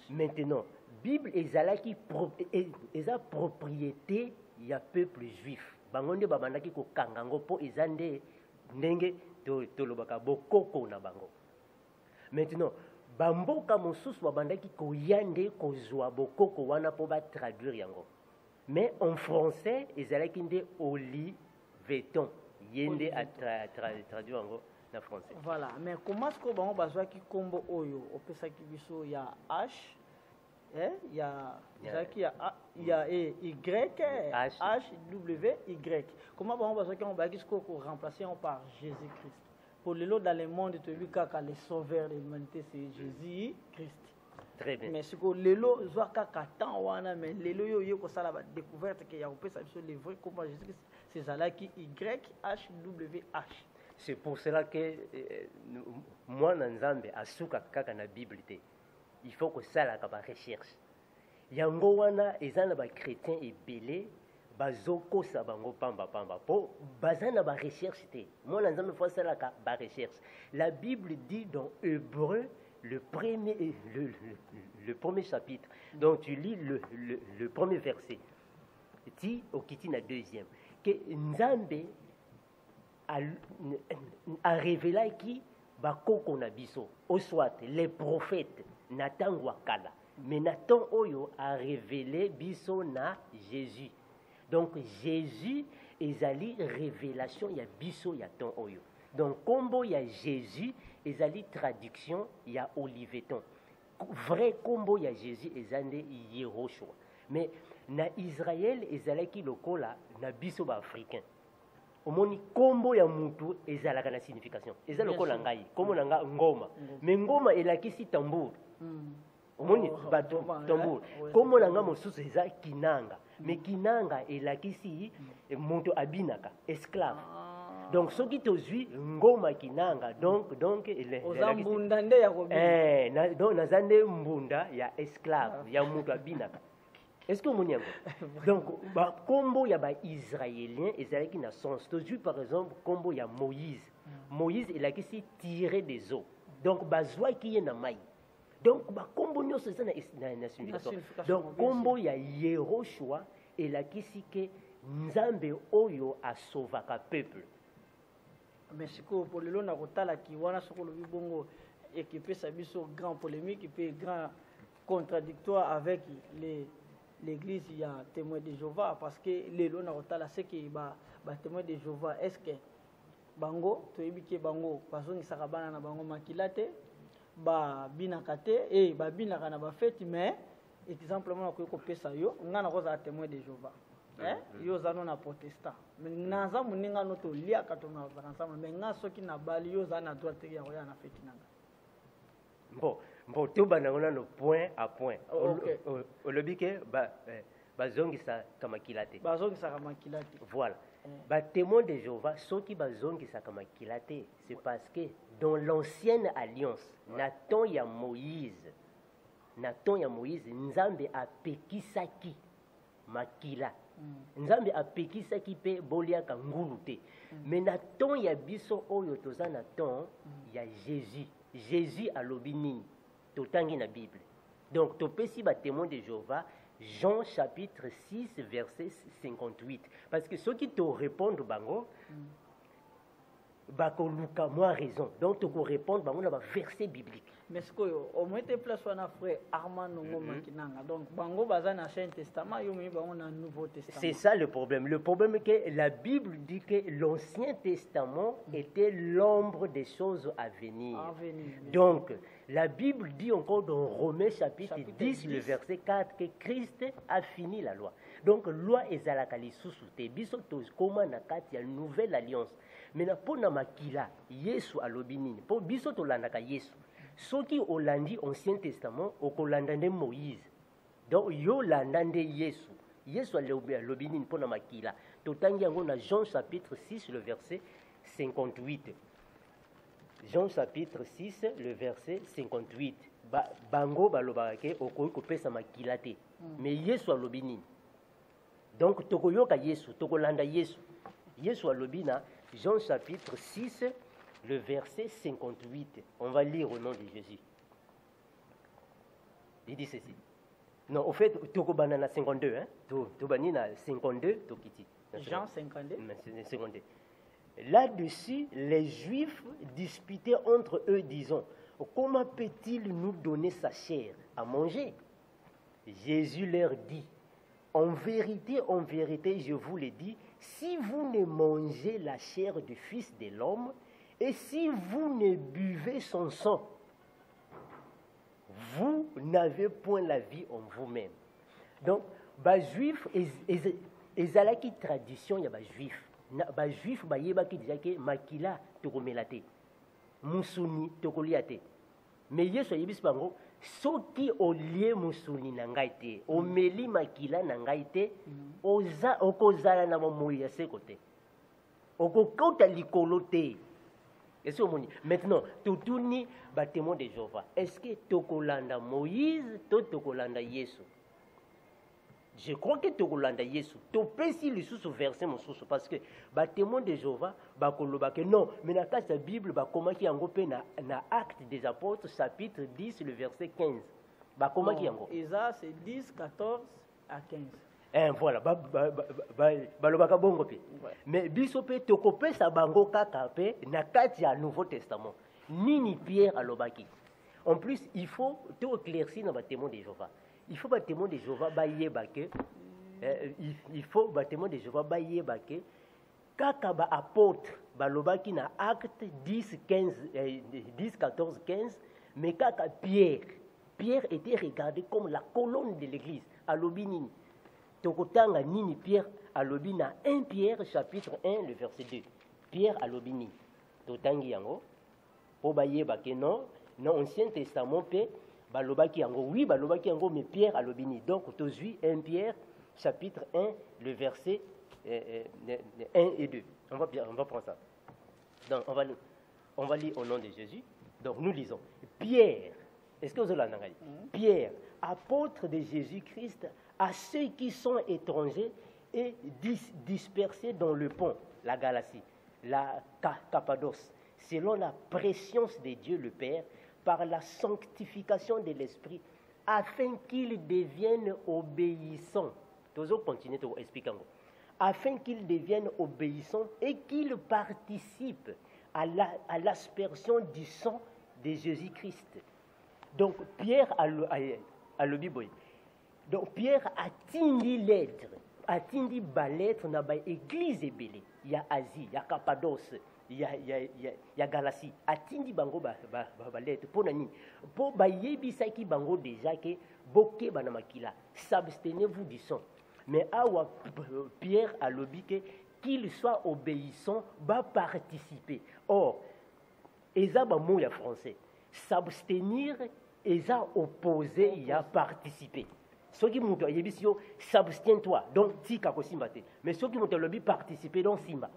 Speaker 2: Maintenant, Bible ezalaki eza propriété ya peuple juif. Bangonde babandaki ko kangango po ezande ndenge tolobaka bokoko na bango. Maintenant, bamboka mosusu babandaki ko yande ko zwa bokoko wana po ba traduire yango. Mais en français, ezalaki nde oliveton yende a traduire yango. Français.
Speaker 1: Voilà, mais comment est-ce que bon bazwa ki kombo oyo opesaki biso ya H il y a Y H W Y. Comment bon bazwa ki on ba kisko ko remplacer par Jésus-Christ. Pour le lot dans le monde tu vu kaka le sauveur de l'humanité c'est Jésus-Christ.
Speaker 2: Très bien.
Speaker 1: Mais ce que lelo zwa kaka tant wana mais lelo yo yo ko sala ba découverte que ya opesa biso le vrai comment Jésus-Christ c'est zalaki Y H W H.
Speaker 2: C'est pour cela que moi, Nzambe, asuka kaka na Bible te. il faut que ça la recherche. Yango wana ezana ba chrétien ebele bazoko sa bango pamba po bazana ba recherche te. Moi nzambe faut ça la ba recherche. La Bible dit dans Hébreu le premier chapitre. Donc tu lis le premier verset. Ti okiti na deuxième que Nzambe a révélé qui bakoko na biso au soit les prophètes Nathan wakala mais Nathan oyo a révélé biso na Jésus. Donc Jésus ezali révélation ya biso ya ton oyo. Donc combo ya Jésus ezali traduction ya Oliveton. Vrai combo ya Jésus ezande Yehoshua. Mais na Israël ezalaki lokola na biso ba africain. Omoni kombo ya mutu ezalaka na signification. Eza lokola ngai, kombo na nga ngoma. Mais ngoma elakisi tambour. Omoni bato tambour. Kombo na nga mosusu eza kinanga. Mais kinanga elakisi mutu abinaka, esclave. Donc ce qui tozui ngoma kinanga donc
Speaker 1: mbunda nde ya kobina.
Speaker 2: Donc nazande mbunda ya esclave ya mutu abinaka. Est-ce que vous avez donc, combo ya ba israélien, ezalaki na sens. Tozui par exemple, combo ya Moïse. Moïse il a qui tiré des eaux. Donc bazwa qui est na mai. Donc combo nyo c'est ça na signification. Donc combo ya Yehoshua il a qui si que Nzambe oyo a sauvaka peuple.
Speaker 1: Mais c'est que pour le long na kotala ki wana sokolo bibongo équipé sa biso grand polémique et puis grand contradictoire avec l'église, il y a témoin de Jéhovah parce que les lois na c'est que ba témoin de Jéhovah est-ce que bango to yebike bango bazongi sakabana na bango makilate ba binakate et ba binaka na ba fête mais exemplement ko pesa yo ngana ko za témoin de Jéhovah yo zano na protestant mais naza muninga no to lia ka to na ensemble mais nga soki na bali yo za na droite ya ko ya na fête nanga.
Speaker 2: Bon, tout banana no point à point. Au lobby que bazongisa kamakilate.
Speaker 1: Bazongisa kamakilate.
Speaker 2: Voilà. Ba témoin de Jéhovah, ceux qui bazongisa kamakilate, c'est parce que dans l'ancienne alliance, Nathan ya Moïse, Nzambe a pekisaki makila. Nzambe a pekisaki pe boliaka ngulu te. Mais Nathan ya biso oyo toza Nathan ya Jésus. Jésus a l'obinini, totangi na Bible. Donc, topesi ba témoin de Jéhovah, Jean chapitre 6, verset 58. Parce que ceux qui te répondent, bango, bako luka moi raison. Donc, tu peux répondre, bango, na ba verset biblique.
Speaker 1: Mais ce que, au moins, tu places un frère Armand Nongo Kinanga. Donc, bango, bazan Ancien Testament, yo mi bango na Nouveau Testament.
Speaker 2: C'est ça le problème. Le problème est que la Bible dit que l'Ancien Testament était l'ombre des choses à venir. Donc, la Bible dit encore dans Romains chapitre 10, le verset 4, que Christ a fini la loi. Donc, loi ezalakali susute. Biso tos koma na kati ya nouvelle alliance. Mais na pona makila, Yesu alobinini. Po biso to landaka Yesu. Ceux qui ont landé l'Ancien Testament, ont landé Moïse. Donc, yo landé Yesu. Yesu a l'obinin pour la makila. Totangi yango na Jean chapitre 6, le verset 58. Jean chapitre 6, le verset 58. Bango balobake okoyi kopesa makila te. Mais Yesu a l'obinin. Donc, tokoyoka Yesu, tokolanda Yesu. Yesu a l'obina, Jean chapitre 6, le verset 58. On va lire au nom de Jésus. Il dit ceci. Non, au fait, Toko Banana 52, hein? Tobanina 52, Tokiti.
Speaker 1: Jean 52.
Speaker 2: 52. Là-dessus, les Juifs disputaient entre eux, disant, comment peut-il nous donner sa chair à manger? Jésus leur dit, en vérité, je vous le dis, si vous ne mangez la chair du Fils de l'homme, et si vous ne buvez son sang, vous n'avez point la vie en vous-même. Donc, les Juifs, ils ont une tradition, il y a des Juifs. Les Juifs, ils ont dit makila tokomelate, musuni tokoliate. Mais Yesu yebisi bango, soki olie musuni na ngai te, omeli makila na ngai te, okozala na bomoi ya se kote. Okokota likolo te. Est-ce que maintenant, tout ni témoin de Jéhovah. Est-ce que Tokolanda Moïse, Tokolanda Yesu? Je crois que Tokolanda Yesu. Topesi le sous verset mon sous parce que témoin de Jéhovah, que non, mais dans la Bible, comment qui en na Actes des Apôtres, chapitre 10, le verset 15. Comment qui en
Speaker 1: Isa, c'est 10, 14 à 15.
Speaker 2: Voilà, balobaka bongo pe. Mais biso pe tokope sa bango kaka pe na kati ya Nouveau Testament. Nini Pierre alobaki. En plus, il faut tout éclaircir dans le témoin de Jéhovah. Il faut le témoin de Jéhovah baïeba que il faut le témoin de Jéhovah baïeba que kaka ba apôtre balobaki na Acte 10 14 15 mais kaka Pierre était regardé comme la colonne de l'église à l'Obinini. Tokotanga nini Pierre à l'Obina 1 Pierre chapitre 1 le verset 2. Pierre à l'Obini. Totangi yango po bayeba ke non Ancien Testament pe balobaki yango oui balobaki yango mais Pierre à l'Obini. Donc tozui 1 Pierre chapitre 1 le verset 1 et 2. On va prendre ça. Donc on va lire au nom de Jésus. Donc nous lisons Pierre. Est-ce que vous avez l'entendu? Pierre, apôtre de Jésus-Christ, à ceux qui sont étrangers et dispersés dans le pont, la Galatie, la Cappadoce, selon la préscience de Dieu le Père, par la sanctification de l'Esprit, afin qu'ils deviennent obéissants. Toujours continuer à expliquer. Afin qu'ils deviennent obéissants et qu'ils participent à l'aspersion du sang de Jésus-Christ. Donc Pierre a le Bible. Donc Pierre a tindi lettre, a tindi lettre dans l'église ébélée. Il y a Asie, il y a Cappadoce, il y a Galatie. A tindi bango lettre pour nani. Pour bayebisa ki bango déjà que boké banamakila. S'abstenez-vous du sang. Mais awa Pierre a le Bible qu'il soit obéissant, va participer. Or, ezaba mot ya français. S'abstenir et opposé, il y a participé. Ceux qui m'ont dit, s'abstiens-toi, donc tika ko simba te. Mais ceux qui m'ont dit, participer, donc simba.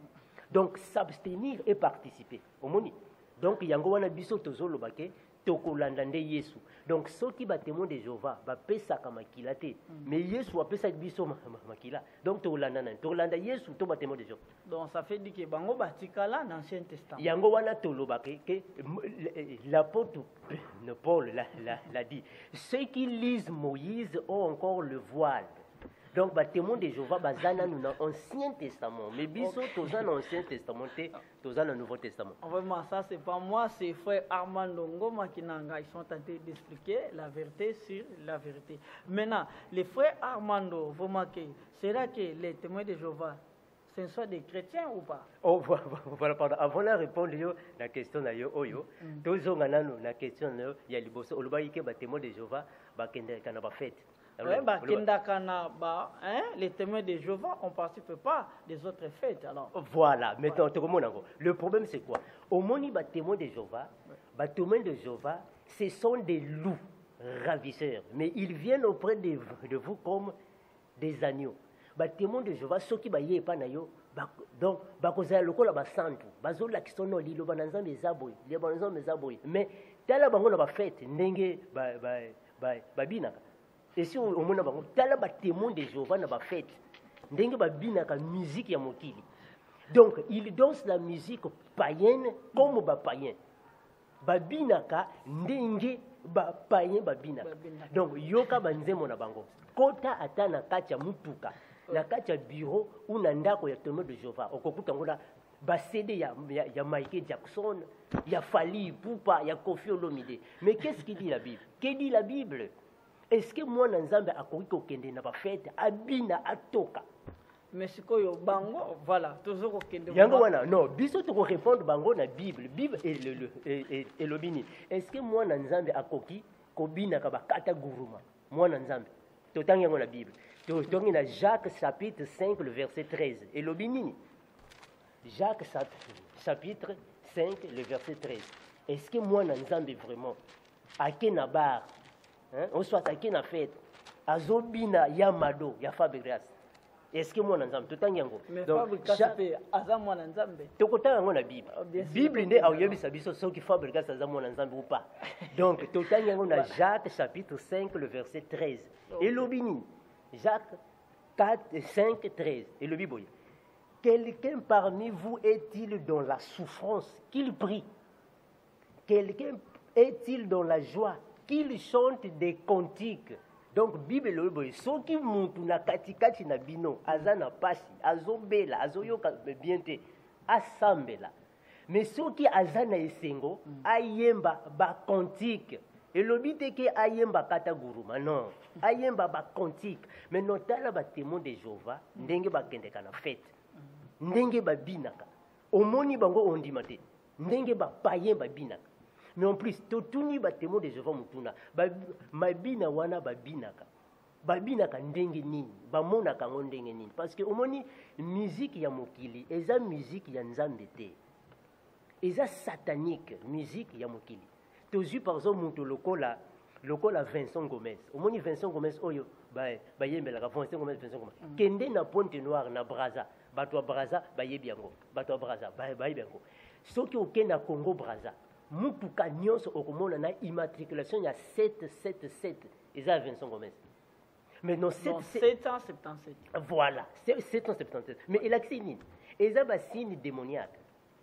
Speaker 2: Donc s'abstenir et participer. Omoni. Donc il y a un biso tozolo bake tokolanda nde Yesu. Donc ceux qui ba témoin de Jéhovah ba pesa kamakila te. Mais Yesu a pesa biso makila. Donc tolanda Yesu to ba témoin de Jéhovah.
Speaker 1: Donc ça fait dire que bango batikala dans l'Ancien Testament.
Speaker 2: Yango wana tolobake que l'apôtre Paul l'a dit. Ceux qui lisent Moïse ont encore le voile. Donc, les témoins de Jéhovah, nous dans l'Ancien Testament. Mais biso, tous dans l'Ancien Testament, tous dans le Nouveau Testament.
Speaker 1: Vraiment, ça, c'est pas moi, c'est frère Armando Ngoma qui ils sont tentés d'expliquer la vérité sur la vérité. Maintenant, les frères Armando, vous marquez, c'est-à-dire que les témoins de Jéhovah, ce sont des chrétiens ou pas?
Speaker 2: Oh, voilà, pardon. Avant de répondre à la question, toujours la question, il y a les témoins de Jéhovah, qui ont fait.
Speaker 1: Les témoins de Jéhovah, on ne participe pas des autres fêtes. Alors.
Speaker 2: Voilà, maintenant, le problème c'est quoi? Au moment où les témoins de Jéhovah, ce sont des loups ravisseurs, mais ils viennent auprès de vous comme des agneaux. Les témoins de Jéhovah, ceux qui ne sont pas donc, mais et si on a un témoin de Jéhovah na ba fête ndenge ba binaka musique ya mokili. Donc il danse la musique païenne comme ba païen. Ba binaka ndenge ba païen ba binaka. Donc yoka banzemo na bango. Kota atana kacha mutuka na kacha bureau ou na ndako ya témoin de Jéhovah. Okokuta ngona ba CD ya Michael Jackson, ya Fally Ipupa, ya Koffi Olomide. Mais qu'est-ce qu'il dit la Bible? Que dit la Bible? Est-ce que moi Nzambe akoki kokende na ba fête abina atoka?
Speaker 1: Mais ce que yo bango voilà toujours kokende.
Speaker 2: Yango wana non biso to répondre bango na Bible et le bini. Est-ce que moi Nzambe akoki kobina ka bakata guruma? Moi Nzambe totangi yango na Bible. Totangi na Jacques chapitre 5 le verset 13 et le bini. Jacques chapitre 5 le verset 13. Est-ce que moi Nzambe vraiment akenabar on soit attaqué na fête azobina ya mado ya Fabrias est-ce que moi nanzambe totangi yango
Speaker 1: mais Fabrice pe aza mwana nzambe
Speaker 2: tokotanga yango na bible bible nde auyebisa biso soki Fabrice aza mwana nzambe ou pas donc totangi yango na Jacques chapitre 5 le verset 13 elobi nini Jacques 4 5 13 elobi boye quelqu'un parmi vous est-il dans la souffrance qu'il prie? Quelqu'un est-il dans la joie qu'il chante des cantiques? Donc Bible le boy soki muntu na katikati na bino azana pasi azobela azoyoka bien te asambela mais soki azana esengo ayemba ba cantique elobi te ke ayemba kata guruma non ayemba ba cantique mais notala ba témoin de Jéhovah ndenge bakendeka na fête ndenge babinaka omoni bango ondima te ndenge bapayen babinaka mais en plus totuni ba témoin de Jéhovah mutuna mabina wana babinaka ndenge nini bamonaka ngo ndenge nini parce que omoni musique ya mokili eza musique ya nzambe te eza satanique musique ya mokili tozwi par exemple mutu lokola Vincent Gomez omoni Vincent Gomez oyo bayembelaka Vincent Gomez kende na Pointe Noire na Brazza bato ya Brazza bayebi yango bato ya Brazza bayebi yango soki okenda Congo Brazza mutuka nyonso okomona na immatriculation ya 777 eza Vincent Gomez mais non
Speaker 1: 777
Speaker 2: voilà 777 mais il a que nini eza ba signe démoniaque.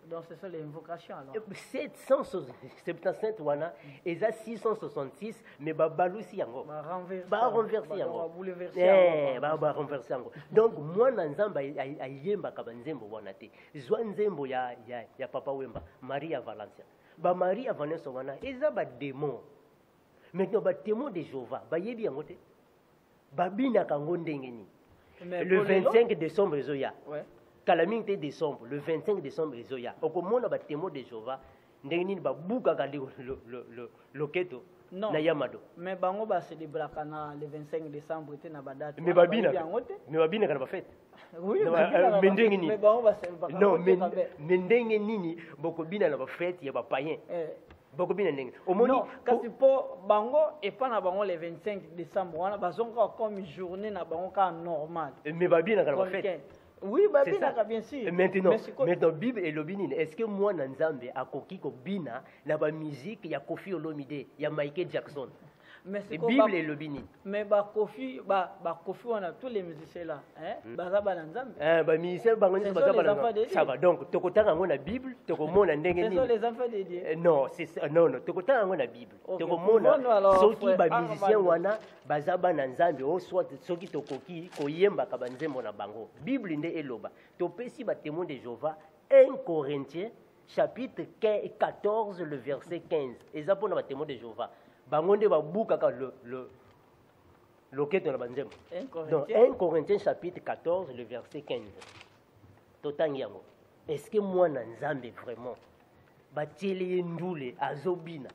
Speaker 1: Donc c'est ça l'invocation alors.
Speaker 2: 777 wana eza 666 mais babalusi yango ba renverser yango ba renverser yango donc mwana nzamba ayemba ka banzembo wana te zwa nzembo ya papa Wemba Maria Valencia ba Maria Valencia wana eza ba démon maintenant ba témoin de Jéhovah bayebi yango te babina kango ndenge ni le 25 décembre ezoya ouais calamité décembre le 25 décembre ezoya okomona ba témoin de Jéhovah ndenge nini babuka ka loketo na Yamado
Speaker 1: mais bango ba célébrer kana le 25 décembre te na ba date
Speaker 2: mais babina kana ba fête
Speaker 1: oui
Speaker 2: mais ndenge nini
Speaker 1: mais bango ba célébrer
Speaker 2: non mais ndenge nini boko bina na ba fête ya ba païen boko bina ndenge omoni
Speaker 1: kasi po bango et pas na bango le 25 décembre wana bazonga comme journée na bango ka normal
Speaker 2: mais babina kana ba fête.
Speaker 1: Oui, babina bien sûr.
Speaker 2: Maintenant Bible et lobinine. Est-ce que moi Nzambe akoki ko bina na ba musique ya Koffi Olomide, ya Michael Jackson?
Speaker 1: Mais
Speaker 2: c'est Bible et lobinine.
Speaker 1: Mais Koffi on a tous les musiciens là, hein? Bazaba Nzambe.
Speaker 2: Ba musiciens bangoni bazaba. Ça va donc tokotanga ngo na Bible, tokomona ndenge nini.
Speaker 1: Ce sont les enfants de Dieu.
Speaker 2: Non, c'est non tokotanga ngo na Bible. Tokomona soki ba musiciens wana bazaba na Nzambe o soit soki tokoki koyemba ka banzembo na bango. Bible nde eloba. Topesi ba témoin de Jéhovah 1 Corinthiens chapitre 14 le verset 15. Eza pona ba témoin de Jéhovah. Bangonde babuka ka le keto na banzembo. Donc 1 Corinthiens chapitre 14 le verset 15. Totangi yango. Est-ce que moi na Nzambe vraiment batieli ndule azobina?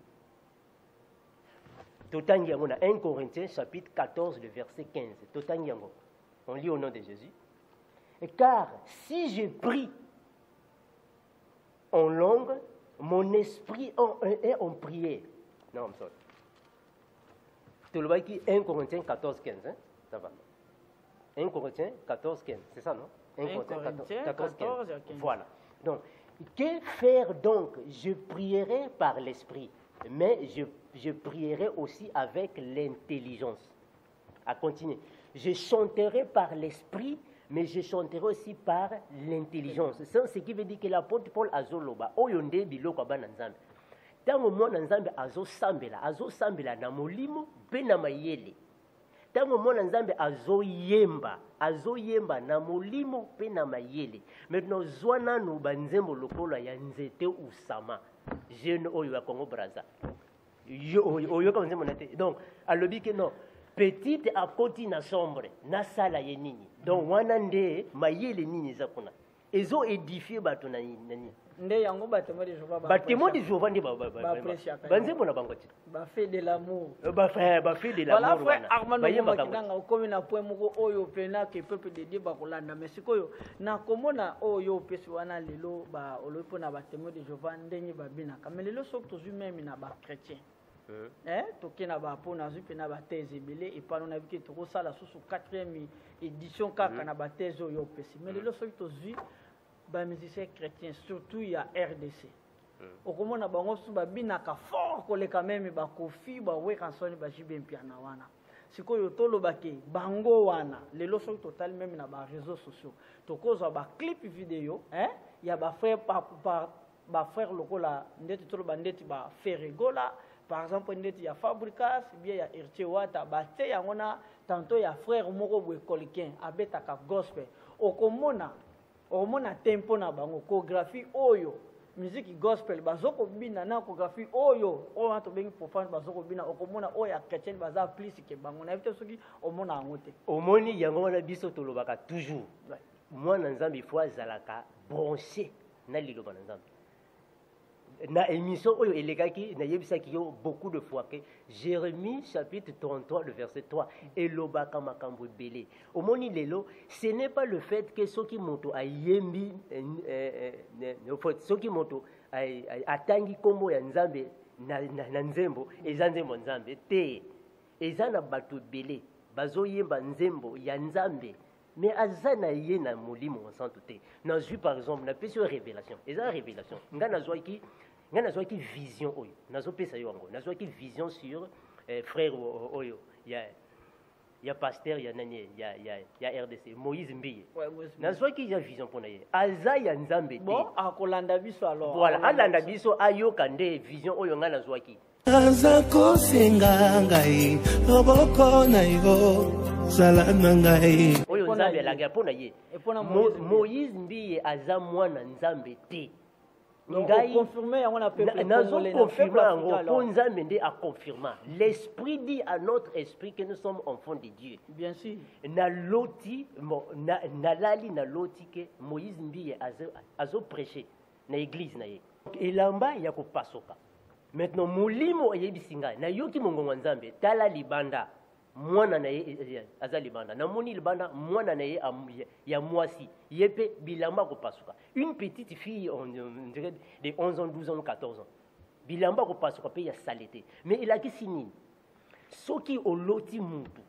Speaker 2: Totangi yango na 1 Corinthiens chapitre 14 le verset 15. Totangi yango. On lit au nom de Jésus. Et car si je prie en langue, mon esprit est en prière. Non, I'm sorry. 1 Corinthiens 14, 15, hein? Ça va. 1 Corinthiens 14, 15, c'est ça, non?
Speaker 1: 1 Corinthiens 14, 15.
Speaker 2: Voilà. Donc, que faire donc? Je prierai par l'esprit, mais je prierai aussi avec l'intelligence. À continuer. Je chanterai par l'esprit, mais je chanterai aussi par l'intelligence. C'est ce qui veut dire que l'apôtre Paul Azoloba, Oyonde Biloko Bananzambe. Tango mwana nzambe azosambela na molimo pe na mayele. Tango mwana nzambe azoyemba na molimo pe na mayele. Maintenant zwana no banzembo lokola ya nzete usama. Jeune oyo ya Congo Brazza. Oyo ka nzembo na te. Donc alobi ke non petite akoti na sombre na sala ye nini. Donc wana nde mayele nini za kuna. Ezo édifier bato na nini.
Speaker 1: Nde yango batemo de Jéhovah
Speaker 2: ba témoin de Jéhovah ndi banzembo na bango ti
Speaker 1: ba fait de l'amour
Speaker 2: ba fait de l'amour
Speaker 1: voilà frère Armand Bakidanga okomi na point moko oyo pena ke peuple de Dieu ba kolanda mais sikoyo na komona oyo pesi wana lelo ba olopo na ba témoin de Jéhovah ndenge ba bina kamé lelo sok tozu même na ba chrétien toke na ba po na zupe na ba thèse ebele et pas on a vu que to ça la sous 4e édition kaka na ba thèse yo pesi mais lelo soki to zui ba musiciens chrétiens surtout il y a RDC okomona bango su ba binaka fort koleka même ba kofi ba weka soni ba jibe mpiana wana sikoyo tolobake bango wana lelo soki total même na ba réseaux sociaux tokozwa ba clip vidéo ya ba frère ba frère lokola ndeti toloba ndeti ba Ferregola par exemple ndeti ya Fabricas bien ya Hertier Wata ba te yango na tantôt ya frère moko boye kolikain abetaka gospel okomona tempo na bango chorégraphie oyo musique gospel bazoko bina na chorégraphie oyo to bengi profane bazoko bina okomona oyo ya chrétien baza plus ke bango na vite soki omona ngote
Speaker 2: omoni yango wana biso tolobaka toujours mwana nzambe faut azalaka branché na liloba na nzambe na émission oyo elekaki na yebisaki yo beaucoup de fois que Jérémie chapitre 33 le verset 3 elobaka makambo ebele omoni lelo ce n'est pas le fait que soki moto ayembi soki moto atangi kombo ya nzambe na nzembo eza nzembo nzambe te eza na bato ebele bazoyemba nzembo ya nzambe mais azana ye na molimo santo te nazwi par exemple na pesi révélation eza révélation nga nazwaki vision oyo nazopesa yo yango nazwaki vision sur frère oyo ya pasteur ya nani ya RDC Moïse Mbiye nazwaki ya vision mpona ye aza ya nzambe te
Speaker 1: bon akolanda biso alors
Speaker 2: voilà alanda biso ayoka nde vision oyo nga nazwaki
Speaker 3: aza kosenga ngai loboko na yo zala na ngai
Speaker 2: oyo nzambe alanga mpona ye Moïse Mbiye aza mwana nzambe te
Speaker 1: ngai confirmer yango na peuple
Speaker 2: congolais confirmer yango po nzambe nde a confirmer l'esprit dit à notre esprit que nous sommes enfants de Dieu
Speaker 1: bien sûr
Speaker 2: na loti nalali na loti ke Moïse Mbiye azo prêcher na église na ye elamba ya kopasoka maintenant molimo eyebisi ngai na yoki mongongo nzambe tala libanda mwana na ye aza libanda namoni libanda mwana na ye ya mwasi yepe bilamba kopasuka une petite fille on dirait de 11 ans 12 ans 14 ans bilamba kopasuka pe ya salete mais elakisi nini soki oloti mutu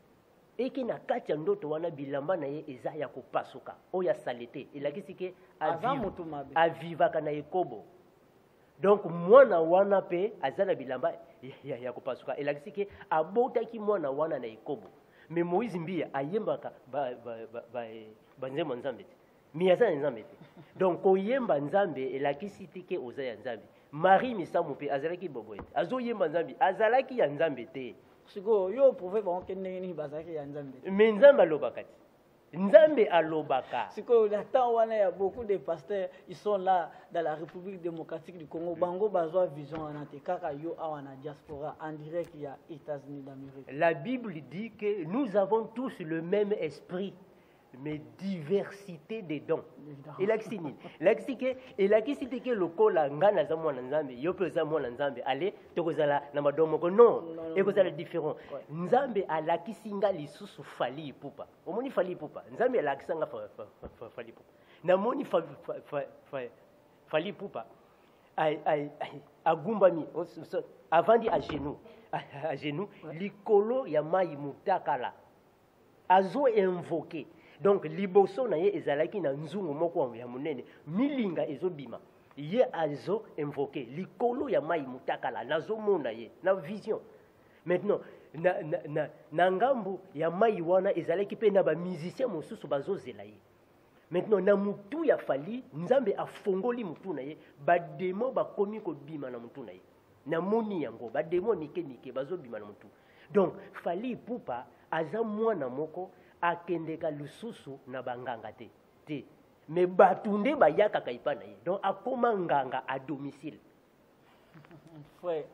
Speaker 2: eke na kati ya ndoto wana bilamba na ye eza ya kopasuka oyo ya salete elakisi ke avivaka na ekobo donc mwana wana pe azala bilamba ya kopasuka elakisi ke abotaki mwana wana na ekobo mais Moïse Mbiya ayembaka banzembo nzambe te mi aza nzambe te donc koyemba nzambe elakisi te ke oza ya nzambe Marie Misamu pe azalaki bobo ete azoyemba nzambe azalaki ya nzambe te
Speaker 1: siko yo prouver bon ke ndenge bazalaki ya nzambe te
Speaker 2: mais nzambe alobaka te nzambe alobaka
Speaker 1: siko la temps wana ya beaucoup de pasteurs ils sont là dans la République démocratique du Congo bango bazwa vision wana te kaka yo awana diaspora en direct ya États-Unis d'Amérique.
Speaker 2: La Bible dit que nous avons tous le même esprit mais diversité des dons. Elakisini elakisite ke lokola ngana za mwana nzambe yo pe za mwana nzambe ale tokozala na madomo ko non ekozala différent nzambe alakisinga lisusu fali pupa omoni fali pupa nzambe alakisanga fali pupa na moni fali pupa ai agumbami avandi à genoux likolo ya mai mutakala azo invoquer. Donc liboso na ye ezalaki na nzungu moko ya munene milinga ezobima ye azo invoquer likolo ya mai mutakala nazomona ye na vision maintenant na ngambu ya mai wana ezalaki pe na ba musicien mosusu bazozela ye maintenant na mutu ya fali nzambe afongoli mutu na ye ba demo bakomi ko bima na mutu na ye na moni yango ba demo nike bazobima na mutu donc fali pupa aza mwana moko akendeka lususu na banganga te mais batunde bayaka kaipa na ye donc akoma nganga à domicile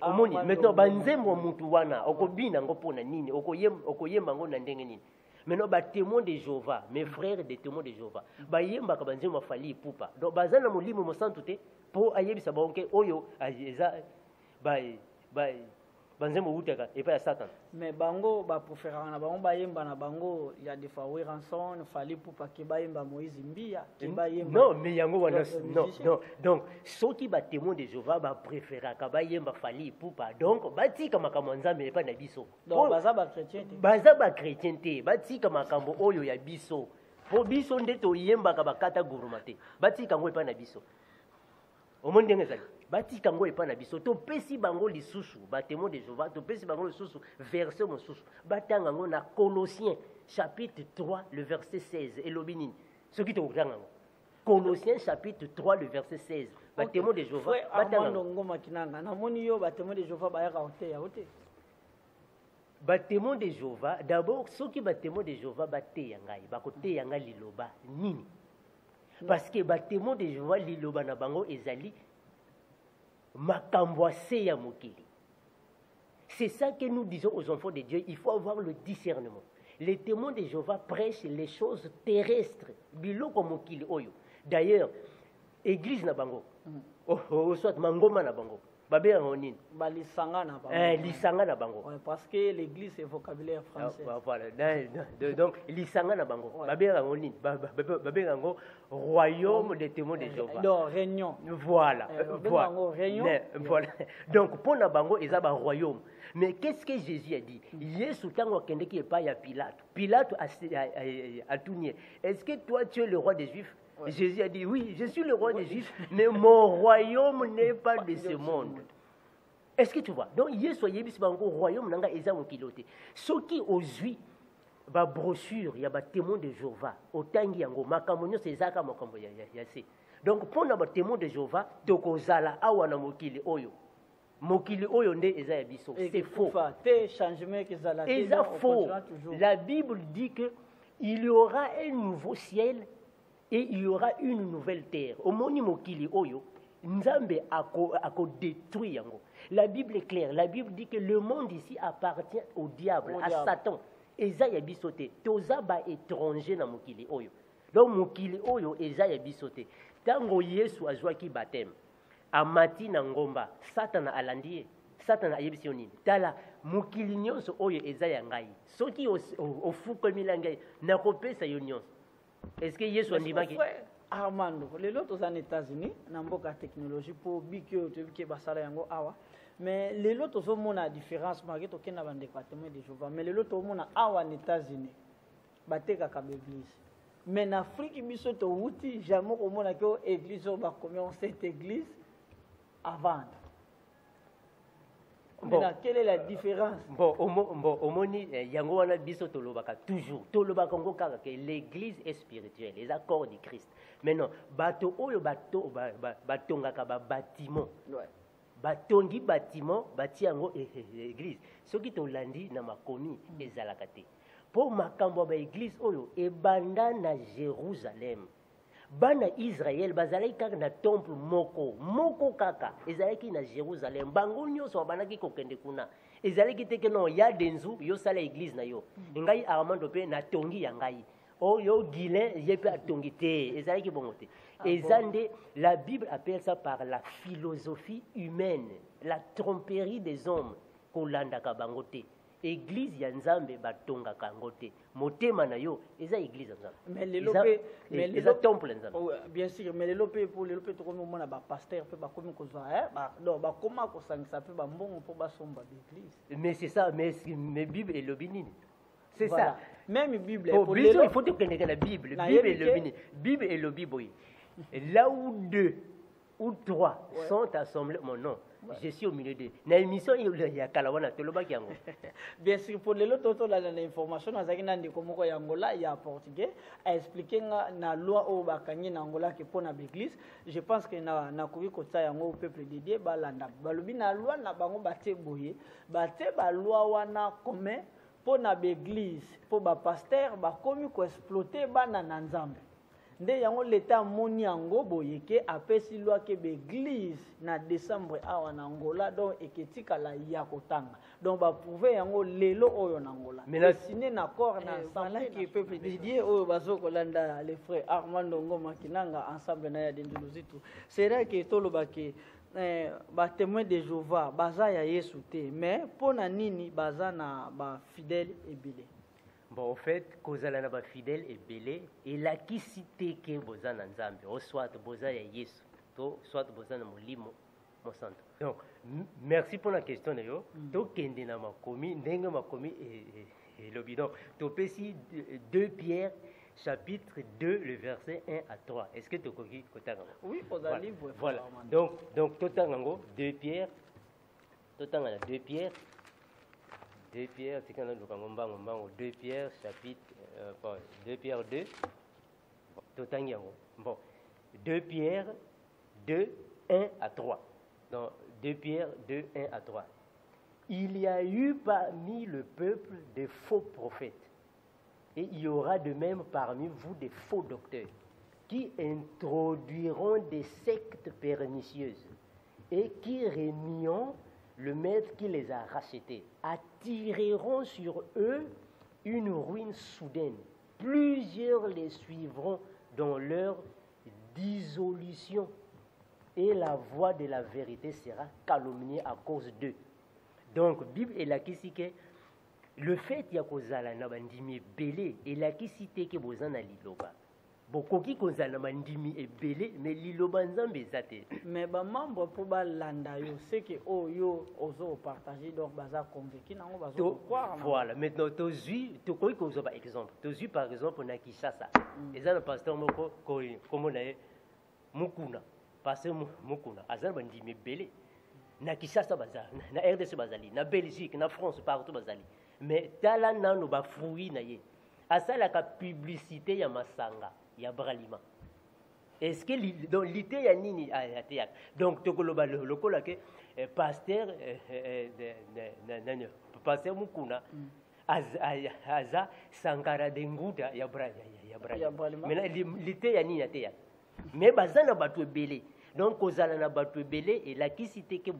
Speaker 2: omoni maintenant banzembo mutu wana okobina ngo pona nini okoyemba ngo na ndenge nini maintenant ba témoin de Jéhovah mes frères des témoins de Jéhovah bayemba ka banzembo fali pupa donc bazana molimo mosantu te po ayebisa bonke oyo eza banzembo utaka et pas ya Satan.
Speaker 1: Mais bango ba préférant na bango ba yemba na bango il y a des fois rançon fallait pour pas que ba yemba Moïse Mbia qui ba yemba.
Speaker 2: Non mais yango wana non donc ceux qui ba témoin de Jéhovah ba préférer ka ba yemba fallait pour pas donc batika makambo nzambe pas na biso.
Speaker 1: Donc baza ba chrétien te.
Speaker 2: Baza ba chrétien te batika makambo oyo ya biso. Po biso nde to yemba ka bakata gurumate batika ngo pas na biso. Omondi ngezali batika ngo epa na biso to pesi bango lisusu ba témoin de Jéhovah to pesi bango lisusu verset mosusu batanga ngo na Colossiens chapitre 3 le verset 16 elobi nini soki to kutanga ngo Colossiens chapitre 3 le verset 16 ba témoin de Jéhovah batanga ngo
Speaker 1: makinanga na moni yo ba témoin de Jéhovah ba ya hote ya hote
Speaker 2: ba témoin de Jéhovah d'abord soki ba témoin de Jéhovah ba te yangai ba ko te yanga liloba nini. Parce que les témoins de Jéhovah, liloba na bango ezali makambo se ya mokili. C'est ça que nous disons aux enfants de Dieu, il faut avoir le discernement. Les témoins de Jéhovah prêchent les choses terrestres, biloko mokili oyo. D'ailleurs, église na bango, soit mangoma na bango. Babé nini
Speaker 1: ba lisanga na bango.
Speaker 2: Lisanga na bango.
Speaker 1: Ouais, parce que l'église est vocabulaire français.
Speaker 2: Voilà. Donc lisanga na bango. Babé nini babé ngo royaume des témoins de Jéhovah.
Speaker 1: Non, réunion.
Speaker 2: Voilà.
Speaker 1: Voilà.
Speaker 2: Donc pour na bango eza ba royaume. Mais qu'est-ce que Jésus a dit? Yesu tango akende ki epa ya Pilate. Pilate a tout nié. Est-ce que toi tu es le roi des Juifs? Ouais. Jésus a dit, oui, je suis le roi des Juifs, mais mon royaume n'est pas de ce monde. Est-ce que tu vois? Donc, Yesu yebisi bango royaume nanga eza mokilote. Ce qui aujourd'hui, ba brochure, ya ba témoin de Jéhovah, otangi yango makambo nyo sezaka makambo ya se. Donc, pour na ba témoin de Jéhovah, tokozala awa na mokili oyo. Mokili oyo nde eza ya biso. C'est faux.
Speaker 1: Te changement que ça la
Speaker 2: eza faux. La Bible dit que il y aura un nouveau ciel et il y aura une nouvelle terre. Au moni mokili oyo, Nzambe ako détruit yango. La Bible est claire. La Bible dit que le monde ici appartient au diable, à Satan. Eza ya bisote. Toza ba étranger na mokili oyo. Donc mokili oyo eza ya bisote. Tango Yesu azwaki baptême, amati na ngomba, Satan alandie. Satan ayebisi nini? Tala mokili nyonso oyo eza ya ngai. Soki ofuko milangai na kopesa yo nyonso. Est-ce que Yesu andimaki?
Speaker 1: Armando, les autres aux États-Unis, n'importe quelle technologie pour biquer que basala yango awa. Mais les autres au monde a différence malgré tout qu'il y a un département de Jéhovah. Mais les autres au monde awa aux États-Unis, bateka comme église. Mais en Afrique, ils sont au outil jamais au monde a que église on va combien cette église avant. Bon. Quelle est la différence?
Speaker 2: Omoni yango wana biso tolobaka toujours. Tolobaka ngo kaka que l'église est spirituelle, les accords du Christ. Mais non, bato oyo batongaka ba bâtiment. Ouais. Batongi bâtiment, bati yango église. Soki tolandi na makomi ezalaka te. Po makambo ba église oyo ebanda na Jérusalem. Bana Israël bazalaki kaka na temple moko kaka ezalaki na Jérusalem bango nyonso banaki kokende kuna ezalaki te ke non ya denzu yo sala église na yo ngai Armando pe na tongi ya ngai yo Guilin yepe atongi te ezalaki bongo te ezande la Bible appelle ça par la philosophie humaine, la tromperie des hommes kolanda ka bango te. Église ya Nzambe batonga kangote motema na yo eza église ya Nzambe
Speaker 1: mais les lopé
Speaker 2: mais les temple Nzambe
Speaker 1: bien sûr mais les lopé pour les lopé to comme mona ba pasteur pe ba komi ko zwa non ba koma ko sangisa pe ba mbongo pour ba somba d'église
Speaker 2: mais c'est ça mais Bible et le binini c'est voilà. Ça
Speaker 1: même Bible
Speaker 2: pour les il faut te connaître la Bible Bible et le binini Bible et le Bible là où deux ou trois sont assemblés mon nom. Je suis au milieu de na émission il y a kalawana toloba kiango.
Speaker 1: Bien sûr pour les autres là l'information nazaki na ndiko moko ya Angola ya portugais a expliqué na loi au bakanyi na Angola que pour na église je pense que na koki kotsa yango au peuple dédié balanda balobi na loi na bango baté boye baté ba loi wana commun pour na église pour ba pasteur ba komi ko exploiter bana na Nzambe. Nde yango l'état moni yango boyeke apesi loi ke l'église na décembre awa na Angola donc eketika la ya kotanga donc ba prouver yango lelo oyo na Angola mais signé na accord na ensemble qui peuple dédié oyo bazoko landa les frères Armando Ngoma Kinanga ensemble na ya Denduluzitu c'est là que toloba ke ba témoin de Jéhovah baza ya Yesu te mais pona nini baza na ba fidèle ebele.
Speaker 2: Bon, en fait, kozala na ba fidèle ebele et la kisite ke boza na Nzambe, o soit boza ya Yesu, to soit boza na molimo mo santo. Donc, merci pour la question yo. To kende na makomi, ndenge makomi et lobi. Donc, to pesi 2 Pierre chapitre 2 le verset 1 à 3. Est-ce que tu connais kotanga?
Speaker 1: Oui, voilà. Livre.
Speaker 2: Voilà. Donc totango 2 Pierre. Totanga 2 Pierre. 2 Pierre, c'est quand on 2 Pierre chapitre 2 Pierre 2. Totango. Bon. 2 Pierre 2 1 à 3. Donc 2 Pierre 2 1 à 3. Il y a eu parmi le peuple des faux prophètes. Et il y aura de même parmi vous des faux docteurs qui introduiront des sectes pernicieuses et qui, régnant le maître qui les a rachetés, attireront sur eux une ruine soudaine. Plusieurs les suivront dans leur dissolution et la voix de la vérité sera calomniée à cause d'eux. Donc, Bible est là qui dit que le fait ya kozala na bandimi belé et la qui cité que bozana liloba. Bokoki kozala bandimi ebele mais liloba nzambe ezate.
Speaker 1: Mais ba membre pour ba landa yo c'est que oh yo ozo partager donc baza convaincu nango bazo croire.
Speaker 2: Voilà, maintenant tozui to koyi kozo ba exemple. Tozui par exemple na Kinshasa. Ezana pasteur moko comme na Mukuna. Pasteur Mukuna azana bandimi belé. Na Kinshasa bazali, na RDC bazali, na Belgique, na France partout bazali. Mais tala nano ba fruit na ye. Asala ka publicité ya masanga, ya bralima. Est-ce que donc l'ité ya nini ateyak. Donc tokoloba lokola ke pasteur pasteur Mukuna aza Sankara Denguda ya bralima. Mais l'ité ya nini ateyak. Mais bazana batu ebele. Donc kozala na batu ebele et la kisite ke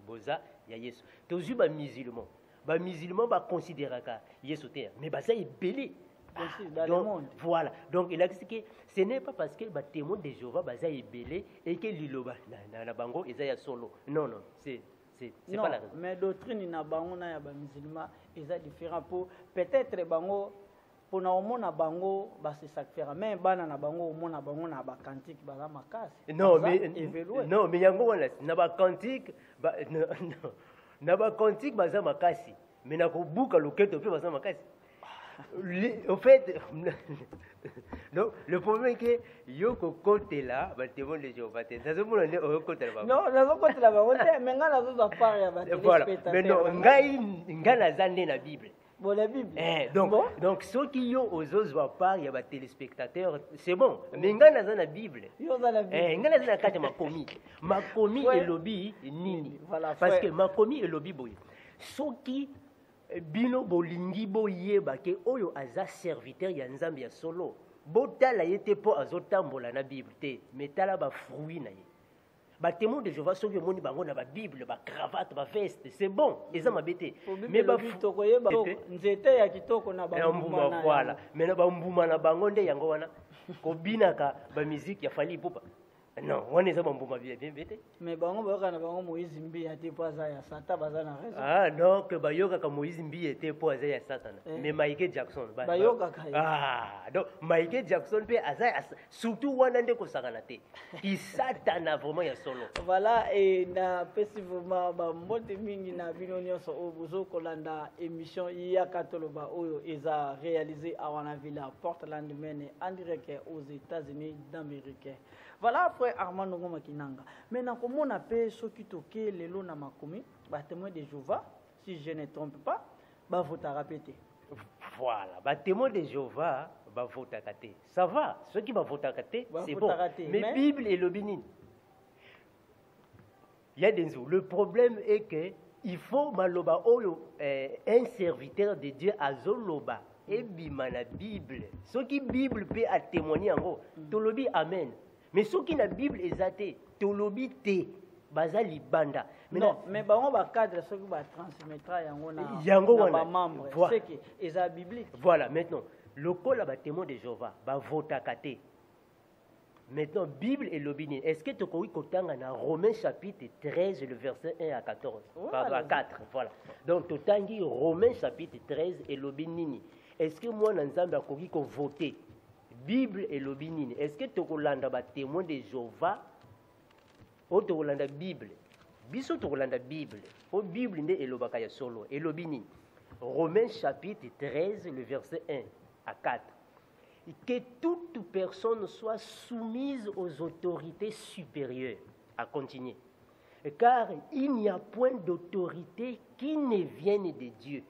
Speaker 2: boza ya Yesu. Tozu ba musulman. Les musulmans considèrent que Yesu te mais ça est belé
Speaker 1: dans le monde.
Speaker 2: Voilà. Donc il a dit que ce n'est pas parce que les témoins de Jéhovah est belé et que liloba na bango ezaya solo. Non non, c'est pas la raison.
Speaker 1: Mais doctrine na bango na ya ba musulman est différent pour peut-être bango pour na omona bango ba se sacrifier mais bana na bango omona bango na ba cantique ba makasi.
Speaker 2: Non mais yango wana na ba cantique non. Naba cantique baza makasi mais na kobuka loketo pe baza makasi. En fait donc le problème est que yoko côté là ba témoin de Jéhovah ça mona ne o côté là.
Speaker 1: Non na côté là ba mais ngana zo za part ya ba téléspectateurs.
Speaker 2: Mais non ngana zande na Bible.
Speaker 1: Bon la Bible.
Speaker 2: Donc ceux qui yo ozos va part ya ba téléspectateurs c'est bon mais ngana za na Bible.
Speaker 1: Yo za la Bible.
Speaker 2: Ngana za na kati makomi elobi nini. Parce que makomi elobi boy. Ceux qui bino bolingi boyeba ke oyo aza serviteur ya Nzambe ya solo. Botala yete po azotambola na Bible te mais tala ba fruit na ye. Ba témoin de Jéhovah soki moni bango na ba Bible, ba cravate, ba veste, c'est bon, eza mabete.
Speaker 1: Mais ba kitoko yeba nzete ya kitoko na ba
Speaker 2: mbuma voilà. Mais na ba mbuma na bango nde yango wana ko binaka ba musique ya Fally Ipupa. Non, on est ça mbuma bien bete.
Speaker 1: Mais bango ba na bango Moïse Mbi ate po za ya Satan baza na raison.
Speaker 2: Ah non, que ba yoka ka Moïse Mbi ete po za ya Satan. Mais Michael Jackson
Speaker 1: ba yoka ka.
Speaker 2: Ah, donc Michael Jackson pe aza surtout wana nde ko sakana te. Ki Satan a vraiment ya solo.
Speaker 1: Voilà et na festivalement ba mbote mingi na bino nyonso obuzo kolanda émission ya katoloba oyo eza réalisé à Wanavilla Portland Maine en direct aux États-Unis d'Amérique. Voilà après Armand Ngoma Kinanga. Maintenant comment on appelle ceux qui toquent les lots na makomi, ba témoin de Jéhovah, si je ne trompe pas, ba vota répéter.
Speaker 2: Voilà, ba témoin de Jéhovah, ba vota kate. Ça va, ceux qui ba vota kate, c'est bon. Mais Bible et le Bénin. Il y a des jours. Le problème est que il faut maloba oyo un serviteur de Dieu azoloba et bima na Bible. Ceux qui Bible peut à témoigner en gros. Tolobi amen. Mais ceux qui la Bible exaté, tolobi te bazali banda.
Speaker 1: Non, mais on va cadre ceux qui va transmettre yango na membre. C'est que eza biblique.
Speaker 2: Voilà, maintenant le col ba témoin de Jéhovah ba vota kate. Maintenant, Bible et l'obéni. Est-ce que tu as vu dans Romains chapitre 13, le verset 1 à 14? Pardon, à 4. Voilà. Donc, tu as dit Romains chapitre 13 et l'obéni. Est-ce que moi, dans Zambie, j'ai voté Bible et l'obéni? Est-ce que tu as témoin de Jéhovah ou tu as la Bible? Biso tu as la Bible. La Bible est le solo. Et l'obéni. Romains chapitre 13, le verset 1 à 4. Que toute personne soit soumise aux autorités supérieures. À continuer. Car il n'y a point d'autorité qui ne vienne de Dieu.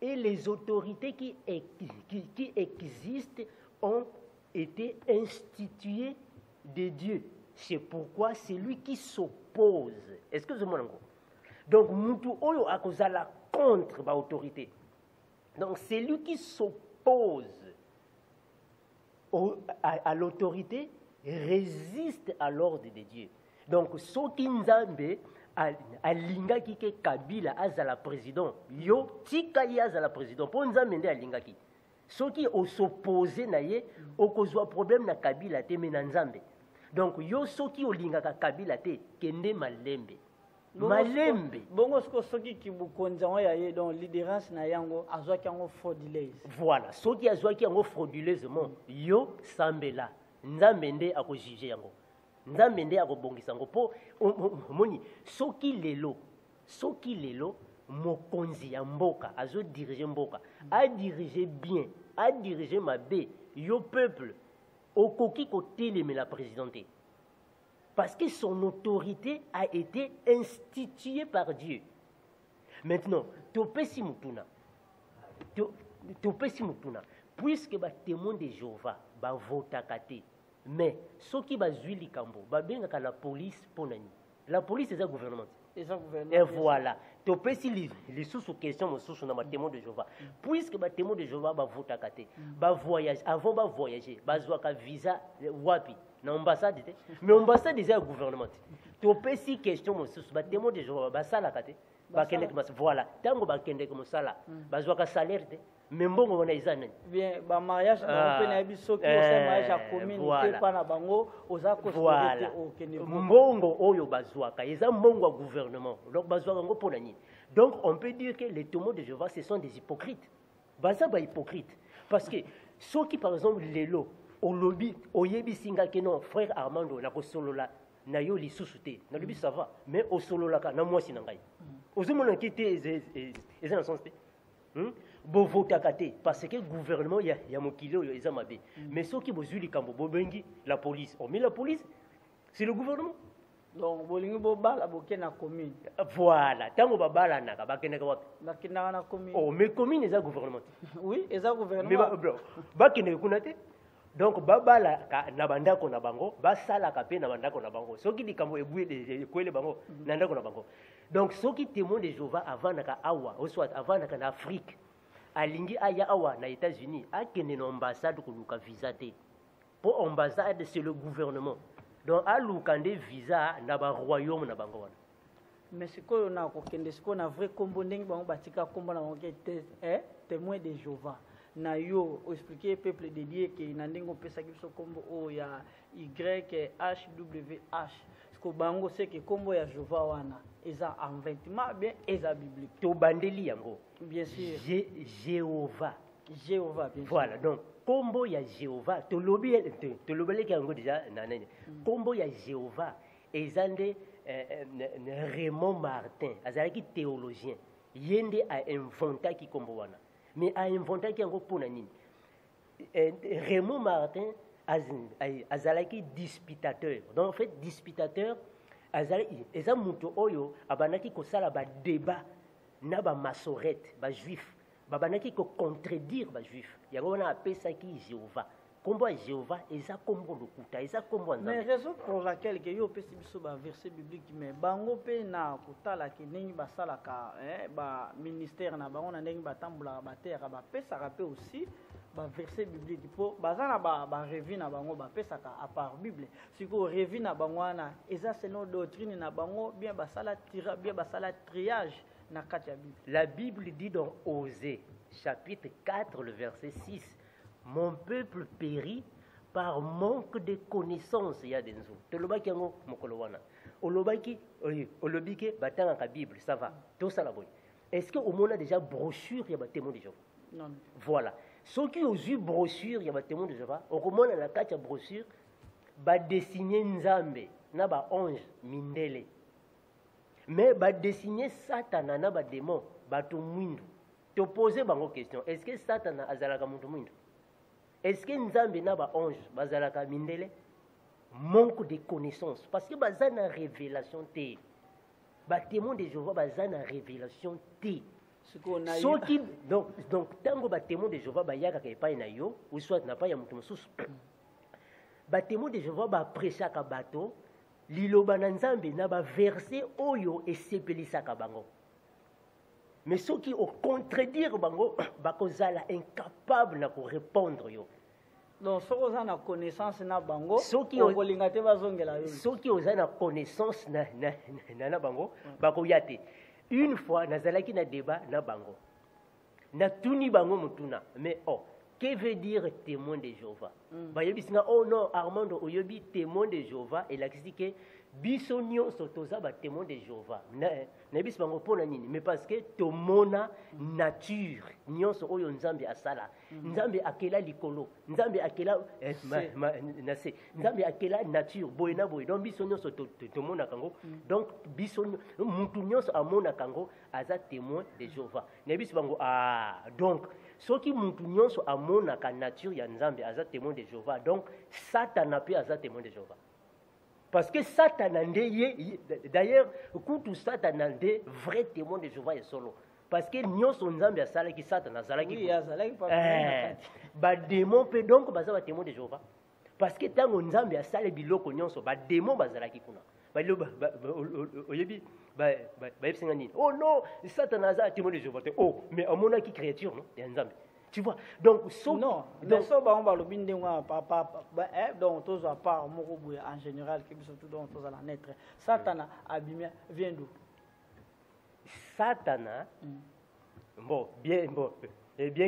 Speaker 2: Et les autorités qui existent ont été instituées de Dieu. C'est pourquoi c'est lui qui s'oppose. Excusez-moi encore. Donc, Moutou Oyo akozala contre l'autorité. Donc, c'est lui qui s'oppose à l'autorité, résiste à l'ordre de Dieu. Donc, Soki Nzambe, alingaki ke Kabila azala président, yo tika ye azala président, pour Nzambe nde alingaki. Soki s'oppose na ye, okozwa problème na Kabila te mena Nzambe. Donc, yo soki olingaka Kabila te, kende malembe. Malembe.
Speaker 1: Bongo soki ki bukonza ya ye donc lidérance na yango azwaki yango frauduleuse.
Speaker 2: Voilà, soki azwaki yango frauduleusement, yo sambela. Nzambe nde akojuge yango. Nzambe nde akobongisa yango po moni soki lelo mokonzi ya mboka azo diriger mboka, a diriger bien, a diriger mabe, yo peuple okoki koteleme la présidente. Parce que son autorité a été instituée par Dieu. Maintenant, topesi mutuna. Puisque ba témoin de Jéhovah, ba votakate. Mais ceux qui bazui likambo, ba benga la police ponani. La police c'est un gouvernement. Et voilà. Topesi les sous question sous na témoin de Jéhovah. Puisque ba témoin de Jéhovah ba votakate, ba voyage avant ba voyager, ba zwaka visa wapi. Na ambassade, mais ambassade déjà le gouvernement. Tu peux si question mon sous ba témoin de Jéhovah ba sala kate ba kende comme voilà tango ba kende comme sala ba zwaka salaire te mais mbongo wana izana
Speaker 1: bien ba mariage na pe na biso ki o se mariage à communauté pa na bango oza ko
Speaker 2: voilà mbongo oyo ba zwaka eza mbongo wa gouvernement donc ba zwaka ngo pona ni. Donc on peut dire que les témoins de Jéhovah ce sont des hypocrites. Baza ba hypocrite parce que ceux qui par exemple les lots au lobby, au yebi singa que non, frère Armando, na ko solo la, na yo li susute, na lobby ça va, mais au solo la ka, na moi si nangai. Ozo mon enquêté, ils ont sens te. Bo vota kate, parce que le gouvernement, il y a mon kilo, ils ont mabé. Mais ceux qui bozuli kambo, bobengi, la police. On met la police, c'est le gouvernement.
Speaker 1: Donc, bolingi bobala boke na commune.
Speaker 2: Voilà, tango babala naka, bakene ka wapi.
Speaker 1: Bakena na commune.
Speaker 2: Oh, mais commune, ils ont gouvernement.
Speaker 1: Oui, ils ont gouvernement.
Speaker 2: Mais bro, bakene kunate. Donc babala na bandako na bango basala ka pe na bandako na bango soki likambo eboué kwele bango na ndako na bango. Donc soki témoin de Jéhovah avant naka awa ou soit avant naka na Afrique alingi aya awa na États-Unis akene na ambassade ko luka visa te pour ambassade c'est le gouvernement. Donc a lukande visa na ba royaume na bango wana.
Speaker 1: Mais ce qu'on a kokende ce qu'on a vrai combo ndenge bango batika kombo na bango témoin de Jéhovah. Na yo expliquer peuple dédié que nandingo pesa kiso kombo o ya YHWH ce bango c'est que kombo ya Jéhovah wana eza inventement bien eza biblique
Speaker 2: to bandeli yango
Speaker 1: bien sûr
Speaker 2: Jéhovah
Speaker 1: bien
Speaker 2: voilà sûr. Donc kombo ya Jéhovah to lobi yango déjà nanene kombo ya Jéhovah ezande Raymond Martin azalaki théologien yende a inventé ki kombo wana. Mais a inventé qui en pour nini. Raymond Martin azalaki disputateur. Donc en fait disputateur azalaki eza muto oyo abanaki ko sala ba débat na ba masorette ba juif. Babanaki ko contredire ba juif. Yango na apesa ki Jéhovah. Kombo Jéhovah eza kombo lokuta eza kombo nzambe.
Speaker 1: Mais raison pour laquelle que yo pesi biso ba verset biblique mais bango pe na kotala ke ndenge basalaka ba ministère na bango na ndenge batambola ba terre ba pesaka pe aussi ba verset biblique po bazana ba revue na bango ba pesaka à part Bible siko revue na bango na eza selon doctrine na bango bien basala tira bien basala triage na kati ya Bible.
Speaker 2: La Bible dit dans Osée chapitre 4 le verset 6 mon peuple périt par manque de connaissances, il y a des gens. Tolobaki yango mokolowana. Olobaki, olobike batanga ka Bible, ça va. Tout ça la boy. Est-ce que au monde a déjà brochure il y a témoin de Jéhovah?
Speaker 1: Non.
Speaker 2: Voilà. Ceux qui ont eu brochure il y a témoin de Jéhovah, on commence à la carte brochure, ba dessiner Nzambe, na ba ange mindele. Mais ba dessiner Satan na ba démon, ba to mwindu. Te poser bango question, est-ce que Satan azalaka muntu mwindu? Est-ce que Nzambe na ba ange bazalaka mindele? Manque de connaissances parce que baza na révélation té. Ba témoin de Jéhovah baza na révélation té. Donc tango ba témoin de Jéhovah ba yaka ka epai na yo ou soit na pa ya mutu mususu. Ba témoin de Jéhovah ba prêcha ka bato liloba na Nzambe na ba verset oyo esepelisaka bango. Mais ceux qui ont contredire bango bakozala incapable na ko répondre yo.
Speaker 1: Donc ceux qui ont na connaissance na bango ceux qui ont bazongela yo.
Speaker 2: Ceux qui ont na connaissance na bango bakoyate. Une fois nazalaki na débat na bango. Na tuni bango mutuna mais que veut dire témoin de Jéhovah? Bayebisinga oh non Armando oyobi témoin de Jéhovah et l'axi que biso nyonso toza ba témoin de Jéhovah. Na biso bango pona nini mais parce que tomona nature nyonso oyo Nzambe asala. Nzambe akela likolo, Nzambe akela Nzambe akela nature boye na boye. Donc biso nyonso tomona kango. Donc biso mutu nyonso amona kango aza témoin de Jéhovah. Na biso bango donc ceux qui mutu nyonso amona ka nature ya Nzambe aza témoin de Jéhovah. Donc Satan pe aza témoin de Jéhovah. Parce que Satan d'ailleurs, tout Satan est vrai témoin de Jéhovah et solo. Parce que nous sommes Nzambe à Sala qui Satan à Sala qui. Ba démon peut donc baza ba témoin de Jéhovah. Parce que tant Nzambe à Sala biloko nyonso ba démon bazala ki kuna. Ba lo oyebi oh non, Satan a témoin de Jéhovah. Oh, mais amona qui créature non, de Nzambe. Tu vois, donc
Speaker 1: non, donc ça va on va le binder donc tous à part en général qui surtout donc tous à la naître. Satan abîmé vient d'où?
Speaker 2: Satan bon bien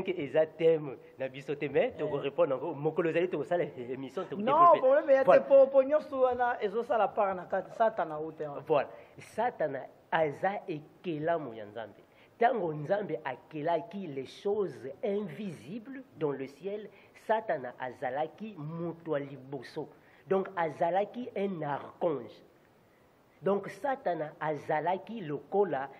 Speaker 2: que les thèmes na biso mais tu répondre encore mokolozali to ça l'émission te
Speaker 1: non problème il y a des pognon sur na ezo ça la part na Satan au terme.
Speaker 2: Voilà, Satan aza ekela mo ya Nzambe. Tango Nzambe akelaki les choses invisibles dans le ciel, Satan azalaki mutu liboso. Donc azalaki un archange. Donc Satan azalaki lokola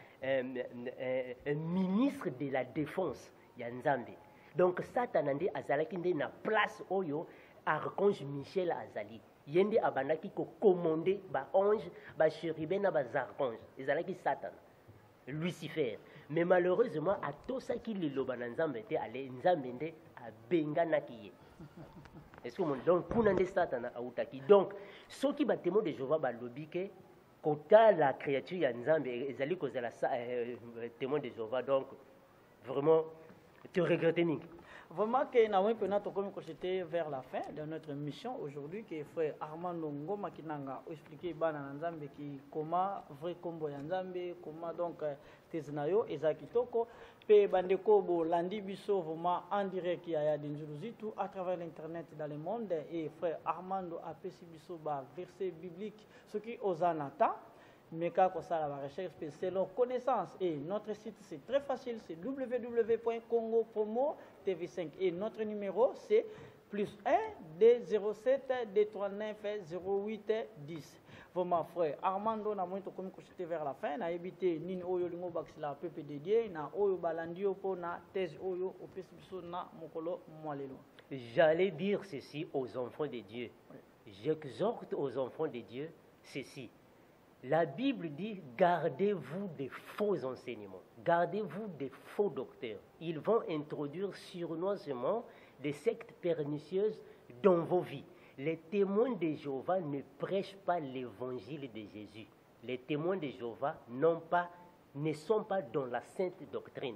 Speaker 2: ministre de la défense ya Nzambe. Donc Satan ande azalaki nde na place oyo archange Michel azali. Yende abandaki ko commander ba ange, ba chérubin na ba archange. Ezalaki Satan. Lucifer. Mais malheureusement, à tout ça qui le loba Nzambe était allé, Nzambe nde a bengana kiye. Est-ce que mon donc pour n'ande Satan a outaki. Donc ceux qui ba témoin de Jéhovah ba lobi que kota la créature ya Nzambe ezali ko la témoin de Jéhovah donc vraiment tu regrettes ni.
Speaker 1: Vraiment que nous avons constaté vers la fin de notre mission aujourd'hui que frère Armando Ngoma qui n'a expliqué comment vrai combo Nzambe, comment donc teznayo ezakitoko pe bandeko bo landi biso vraiment en direct ya ya dinjuluzitu à travers l'internet dans le monde et frère Armando a pesi biso ba verset biblique ce qui osanata mais quand on a la recherche selon connaissance et notre site c'est très facile c'est www.congo-promo-tv5 et notre numéro c'est +1 D07 D39 08 10. Vraiment frère Armando na moito comme constaté vers la fin na évité nini oyo lingo baxila pepe dédié na oyo balandio po na thèse oyo opesi biso na mokolo mwalelo.
Speaker 2: J'allais dire ceci aux enfants de Dieu. J'exhorte aux enfants de Dieu ceci. La Bible dit, gardez-vous des faux enseignements, gardez-vous des faux docteurs. Ils vont introduire sournoisement des sectes pernicieuses dans vos vies. Les témoins de Jéhovah ne prêchent pas l'évangile de Jésus. Les témoins de Jéhovah ne sont pas dans la sainte doctrine.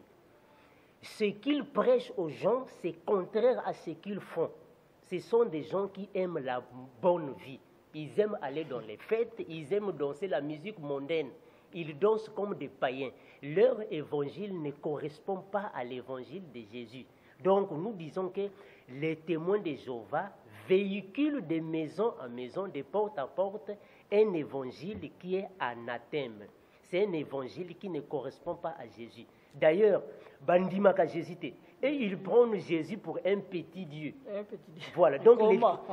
Speaker 2: Ce qu'ils prêchent aux gens, c'est contraire à ce qu'ils font. Ce sont des gens qui aiment la bonne vie. Ils aiment aller dans les fêtes, ils aiment danser la musique mondaine. Ils dansent comme des païens. Leur évangile ne correspond pas à l'évangile de Jésus. Donc nous disons que les témoins de Jéhovah véhicule de maison en maison, de porte à porte, un évangile qui est anathème. C'est un évangile qui ne correspond pas à Jésus. D'ailleurs, Bandimaka Jésus, et ils prennent Jésus pour un petit Dieu.
Speaker 1: Un petit Dieu.
Speaker 2: Voilà, donc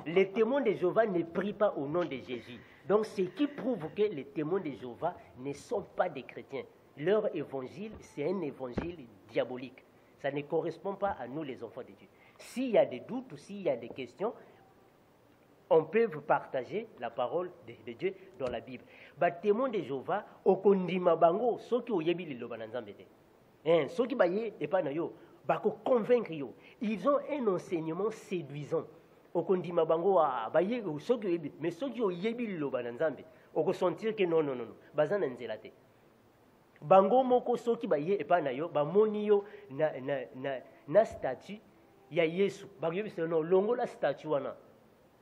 Speaker 2: les témoins de Jéhovah ne prient pas au nom de Jésus. Donc, ce qui prouve que les témoins de Jéhovah ne sont pas des chrétiens. Leur évangile, c'est un évangile diabolique. Ça ne correspond pas à nous, les enfants de Dieu. S'il y a des doutes ou s'il y a des questions, on peut vous partager la parole de Dieu dans la Bible. Les témoins de Jéhovah, okondima bango, ceux qui ont yebi le bananzambete. Ceux qui baillent et pas nayo, bako convaincre yo. Ils ont un enseignement séduisant. Okondima bango a baillé ceux qui yebi, mais ceux qui ont yebi le bananzambe, oko sentir que non, bazana nzelate. Bango moko ceux qui baillent et pas nayo, ba monio na statue ya Yesu. Bagoyebi c'est non longo la statue wana.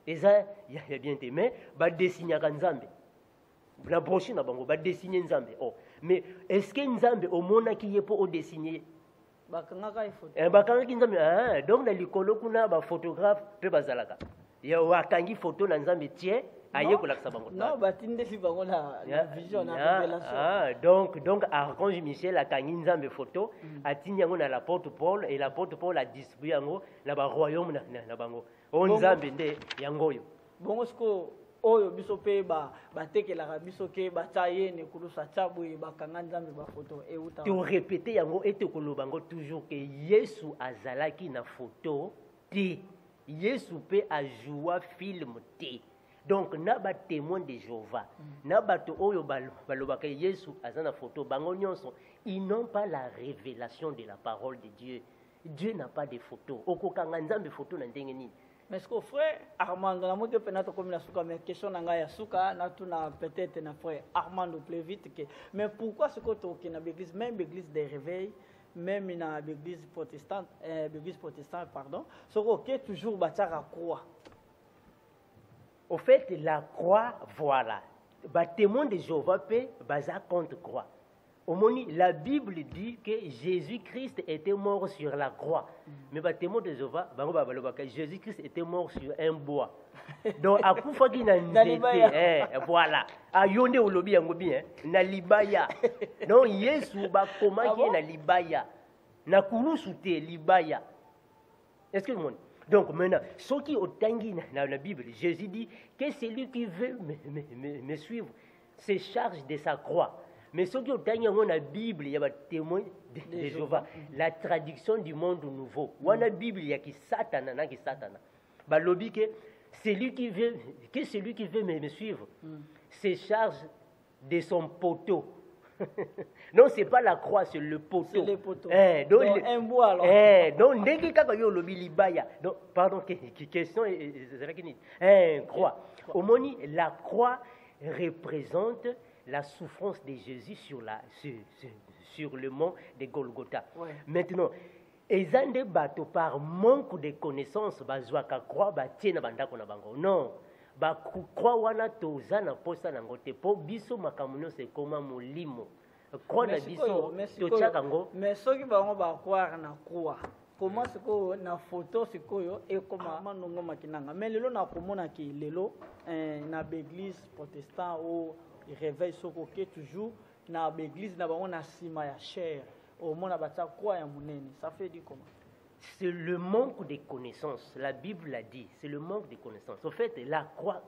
Speaker 2: Et ça, il y a bien été, mais va dessiner à Nzambe. La brochure na bango va dessiner Nzambe. Oh, mais est-ce que Nzambe au mona qui est pour dessiner?
Speaker 1: Bakanga photo.
Speaker 2: Bakanga ki Nzambe. Ah, donc na likolo kuna ba photographe pe bazalaka. Ya wakangi photo na Nzambe tie aye ko laksa bango.
Speaker 1: Non, batinde si bango la vision na révélation.
Speaker 2: Ah, donc Archange Michel a kangi Nzambe photo, a tinyango na l'apôtre Paul et l'apôtre Paul a distribué yango na ba royaume na bango. Nzambe nde yango yo.
Speaker 1: Bongo siko oyo biso pe batekelaka biso ke bataye ne kulusa tsabu bakanga Nzambe ba photo e uta.
Speaker 2: Tu répéter yango et te kolobango toujours que Yesu azalaki na photo te. Yesu pe a joué film te. Donc na ba témoin de Jéhovah, na bato oyo balobaka Yesu azana photo bango nyonso, ils n'ont pas la révélation de la parole de Dieu. Dieu n'a pas de photos. Okokanga Nzambe photo na ndenge nini?
Speaker 1: Mais ce que frère Armando na moto penato comme la souka mais question nanga ya souka na tuna peut-être na frère Armando plus vite que mais pourquoi ce que tu na l'église même l'église des réveils même na l'église protestante pardon ce que toujours batara croix.
Speaker 2: Au fait la croix voilà. Ba témoin de Jéhovah pe baza contre croix. Au moni, la Bible dit que Jésus-Christ était mort sur la croix. Mais les témoins de Jéhovah, Jésus-Christ était mort sur un bois. Donc, à coup fois qu'il n'a voilà. À yonde au lobby en gobi, na libaya. Non, Yesu ba comment qui na libaya. Na kulu soute libaya. Est-ce que le monde? Donc maintenant, ceux qui ont tangué dans la Bible, Jésus dit que celui qui veut me suivre se charge de sa croix. Mais ceux qui ont dans la Bible, il y a des témoins de Jéhovah. La traduction du monde nouveau. Dans la Bible, il y a qui Satana, qui Satana. Bah, lobby que celui qui veut me suivre se charge de son poteau. Non, ce n'est pas la croix, c'est le poteau. C'est le poteau. Donc, un bois alors. Donc, dès que vous lobby libaya. Donc, pardon, question croix. Au moni, la croix représente la souffrance de Jésus sur le mont de Golgotha. Ouais. Maintenant, ezande bato par manque de connaissances bazwaka croix batie na bandako na bango. Non, ba croix wana toza na posa na ngote po biso makamuno se koma molimo. Croix na biso tochaka ngo.
Speaker 1: Mais soki bango ba croire na croix. Comment c'est que na photo c'est que et comment manongo makinanga. Mais lelo na komona ki lelo na l'église protestant ou il réveille ce côté toujours dans l'église na bango na sima ya chair au monde abatsa quoi ya munene ça fait dire comment
Speaker 2: c'est le manque de connaissances. La Bible l'a dit, c'est le manque de connaissances. En fait, la croix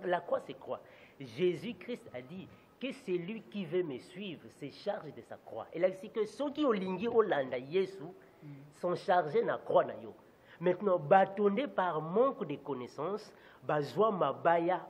Speaker 2: c'est quoi? Jésus-Christ a dit que celui qui veut me suivre se charge de sa croix. Et là c'est que ceux qui ont lingi Olanda Yesu sont chargés na croix na yo. Maintenant bâtonnés par manque de connaissances, bazwa mabaya.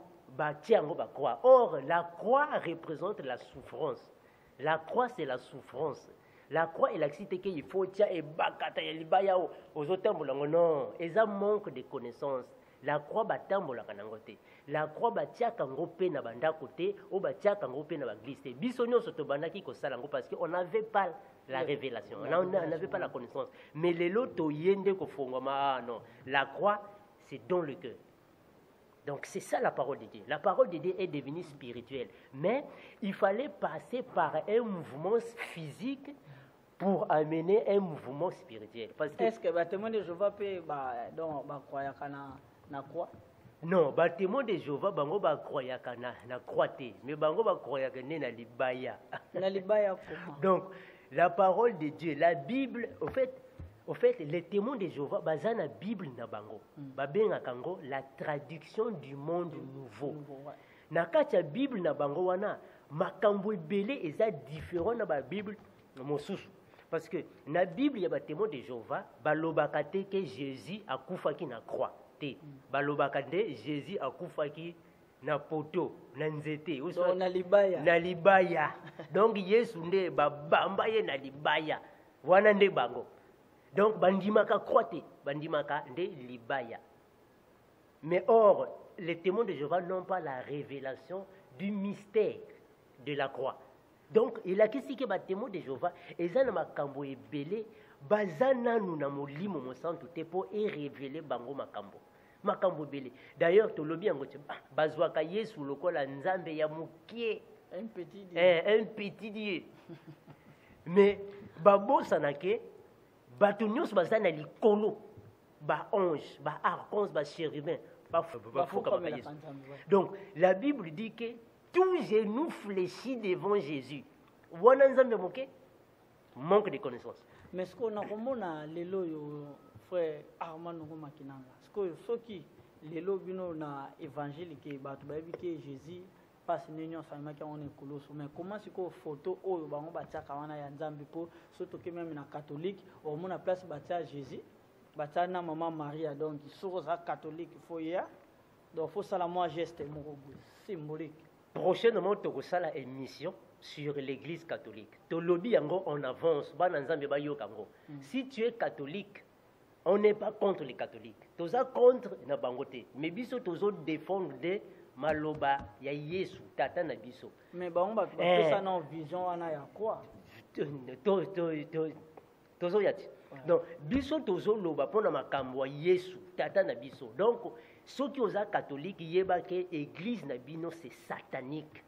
Speaker 2: Or, la croix représente la souffrance. La croix, c'est la souffrance. La croix est la cité qu'il faut tiens et bakata et libaya aux autres non. Et ça manque de connaissances. La croix batambola kanangote. La croix batia kango pe na banda côté ou batia kango pe na baglise. Bisonio sotobanda ki ko salango parce qu'on n'avait pas la révélation. On n'avait pas la connaissance. Mais les loto yende ko fongoma non. La croix, c'est dans le cœur. Donc c'est ça la parole de Dieu. La parole de Dieu est devenue spirituelle. Mais il fallait passer par un mouvement physique pour amener un mouvement spirituel.
Speaker 1: Est-ce que témoin de Jéhovah peut croire na quoi?
Speaker 2: Non, ba témoin de Jéhovah bango ba croyaka na croité, mais bango ba croyaka na libaya.
Speaker 1: Na libaya comment?
Speaker 2: Donc la parole de Dieu, la Bible, au fait les témoins de Jéhovah baza na Bible na bango. Ba benga kango la traduction du monde nouveau. Na kati ya Bible na bango wana makambo ebele eza différent na ba Bible mosusu. Parce que na Bible ya ba témoins de Jéhovah balobaka te que Jésus akufaki na croix. Balobaka nde Jésus akufaki na poto na nzete na libaya donc Yesu nde babamba ye na libaya wana nde bango donc bandimaka croite bandimaka nde libaya. Mais or les témoins de Jéhovah n'ont pas la révélation du mystère de la croix. Donc il a kisi ke ba témoins de Jéhovah eza na makambo ebele bazana nous na molimo mosantu te po e révéler bango makambo belé. D'ailleurs tolobi yango te bazwaka Yesu lokola nzambe ya mukie
Speaker 1: un petit
Speaker 2: dieu. Mais babosana ke bato nyonso bazana likolo ba ange ba archange ba chérubin bafuka ba Yesu. Donc la Bible dit que tout genou fléchit devant Jésus. Wana nzambe mukie manque de connaissance.
Speaker 1: Mais ce qu'on a komona lelo yo frère Armand Ngoma Kinanga. Ce que soki lelo bino na évangile ke bato ba que Jésus passe n'union sama ki on est colosso. Mais comment c'est ko photo oyo bango batiaka wana ya nzambe po surtout que même na catholique au mona place batia Jésus batia na maman Maria donc sur ça catholique faut ya donc faut ça la moi geste symbolique.
Speaker 2: Prochainement tu reçois la émission sur l'église catholique. To lobby yango on avance bana nzambe ba yo kango. Si tu es catholique, on n'est pas contre les catholiques. Toza contre na bangote. Mais biso tozo défendre de maloba ya Yesu tata na biso.
Speaker 1: Mais ba on ba ça non vision wana ya quoi?
Speaker 2: Tozo yati. Donc biso tozo loba pona makambo ya Yesu tata na biso. Donc ceux qui oza catholique yeba ke église na bino c'est satanique.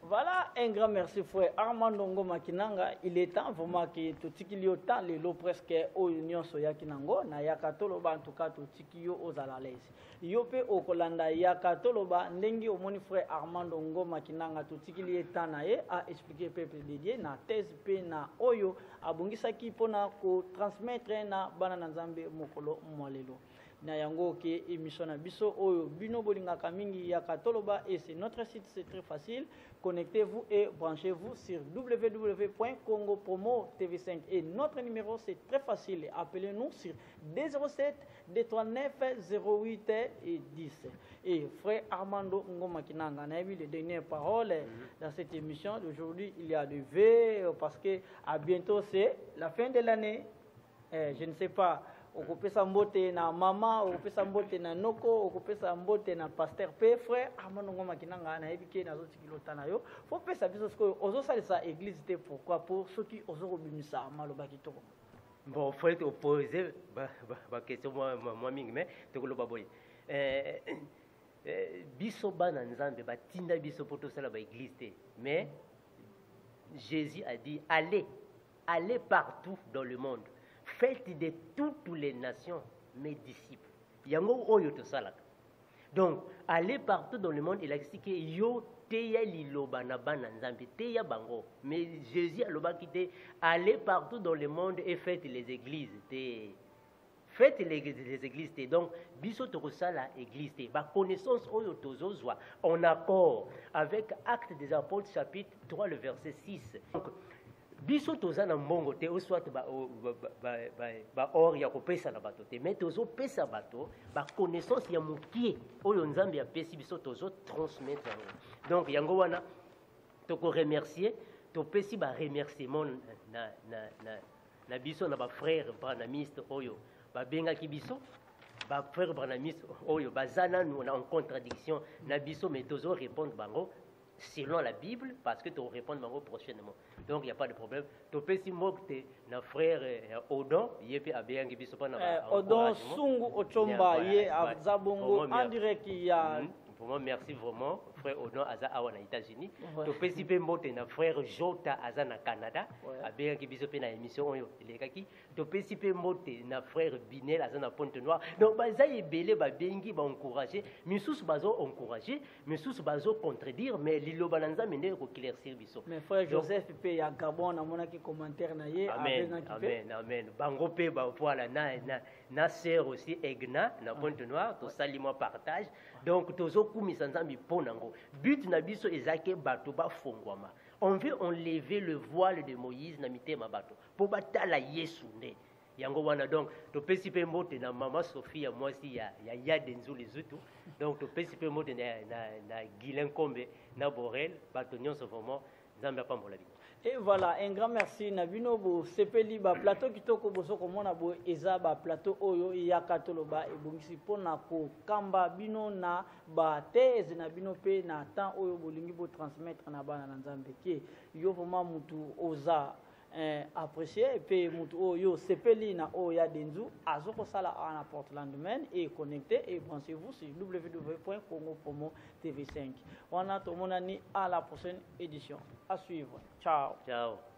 Speaker 1: Voilà, un grand merci frère Armand Ngoma Kinanga. Il est temps vraiment que tout ce qu'il y a temps les lots presque au union soya kinango na yakatoloba en tout cas tout ce qu'il y a aux alalaises. Yope au Kolanda yakatoloba ndengi au moni frère Armand Ngoma Kinanga tout ce qu'il y a temps na ye a expliquer peuple dédié na thèse pe na oyo abungisa ki pona ko transmettre na bana nzambe mokolo mwalelo. Na yango ke émission na biso oyo bino bolingaka mingi ya katoloba et c'est notre site, c'est très facile. Connectez-vous et branchez-vous sur www.congopromo TV5 et notre numéro c'est très facile. Appelez-nous sur 207 239 08 et 10. Et frère Armando Ngoma Kinanga, on a vu les dernières paroles dans cette émission d'aujourd'hui. Il y a du V parce que à bientôt c'est la fin de l'année. Je ne sais pas. Okopesa mbote na mama, okopesa mbote na noko, okopesa mbote na pasteur pe frère Armand Ngoma Kinanga na ebike na zoti kilota na yo. Faut pesa biso ko ozo salisa église te pourquoi pour ceux qui ozo robinisa maloba kitoko.
Speaker 2: Bon, faut te poser ba question moi mingi mais te ko loba boy. Biso bana nzambe ba tinda biso poto sala ba église te. Mais Jésus a dit allez partout dans le monde. Faites de toutes les nations mes disciples. Yango oyo to salaka. Donc, allez partout dans le monde, il a expliqué yo teya liloba na bana nzambe teya bango. Mais Jésus a loba kite allez partout dans le monde et faites les églises. Faites les églises. Donc, biso to sala église te. Ba connaissance oyo tozozwa en accord avec Actes des Apôtres chapitre 3 le verset 6. Donc, biso toza na mbongo te soit ba or ya kopesa na bato te mais tozo pesa bato ba connaissance ya mukie oyo nzambe ya pesi biso tozo transmettre. Donc yango wana to ko remercier to pesi ba remerciement na biso na ba frère branamiste oyo ba benga ki biso ba frère branamiste oyo bazana nous en contradiction na biso mais tozo répondre bango selon la Bible, parce que tu réponds prochainement. Donc, il n'y a pas de problème. Tu peux si mokte na frère Odon, il y a bien qui Odon
Speaker 1: Sungu Ochomba, il y a Zabongo, en direct, il y a
Speaker 2: vraiment merci vraiment frère Ono aza awa na États-Unis to pesi pe mbote na frère Jota aza na Canada abenga ki biso pe na émission oyo elekaki to pesi pe mbote na frère Binel aza na Pointe-Noire donc baza ebele ba bengi ba encourager misusu bazo encourager misusu bazo contredire mais liloba na Nzambe nde ko éclaircir biso
Speaker 1: mais frère Joseph pe ya Gabon na mona ki commentaire na ye
Speaker 2: amen bango pe ba voilà na sœur aussi Egna na Pointe-Noire to salimo partage donc tozo kumisa Nzambe ponango but na biso ezake bato ba fongwama on veut enlever le voile de Moïse na mitema bato po batala Yesu nde yango wana donc to pesi pe mbote na mama Sophie mwasi ya denzu les autres donc to pesi pe mbote na Guilain Kombe na Borel bato nyonso vraiment Nzambe apambola bino.
Speaker 1: Et voilà, un grand merci Nabino bo sepeli ba plateau kitoko boso komona bo eza ba plateau oyo ya katoloba e bongisi pona ko kamba bino na ba thèse na bino pe na temps oyo bolingi bo transmettre na bana na Nzambe ke yo vraiment mutu oza apprécié et puis mutu oyo sepeli na oya denzu azoko sala na Portland Maine et connecté et branchez-vous sur www.congo-promo-tv5. On a tout mon année à la prochaine édition. À suivre. Ciao.
Speaker 2: Ciao.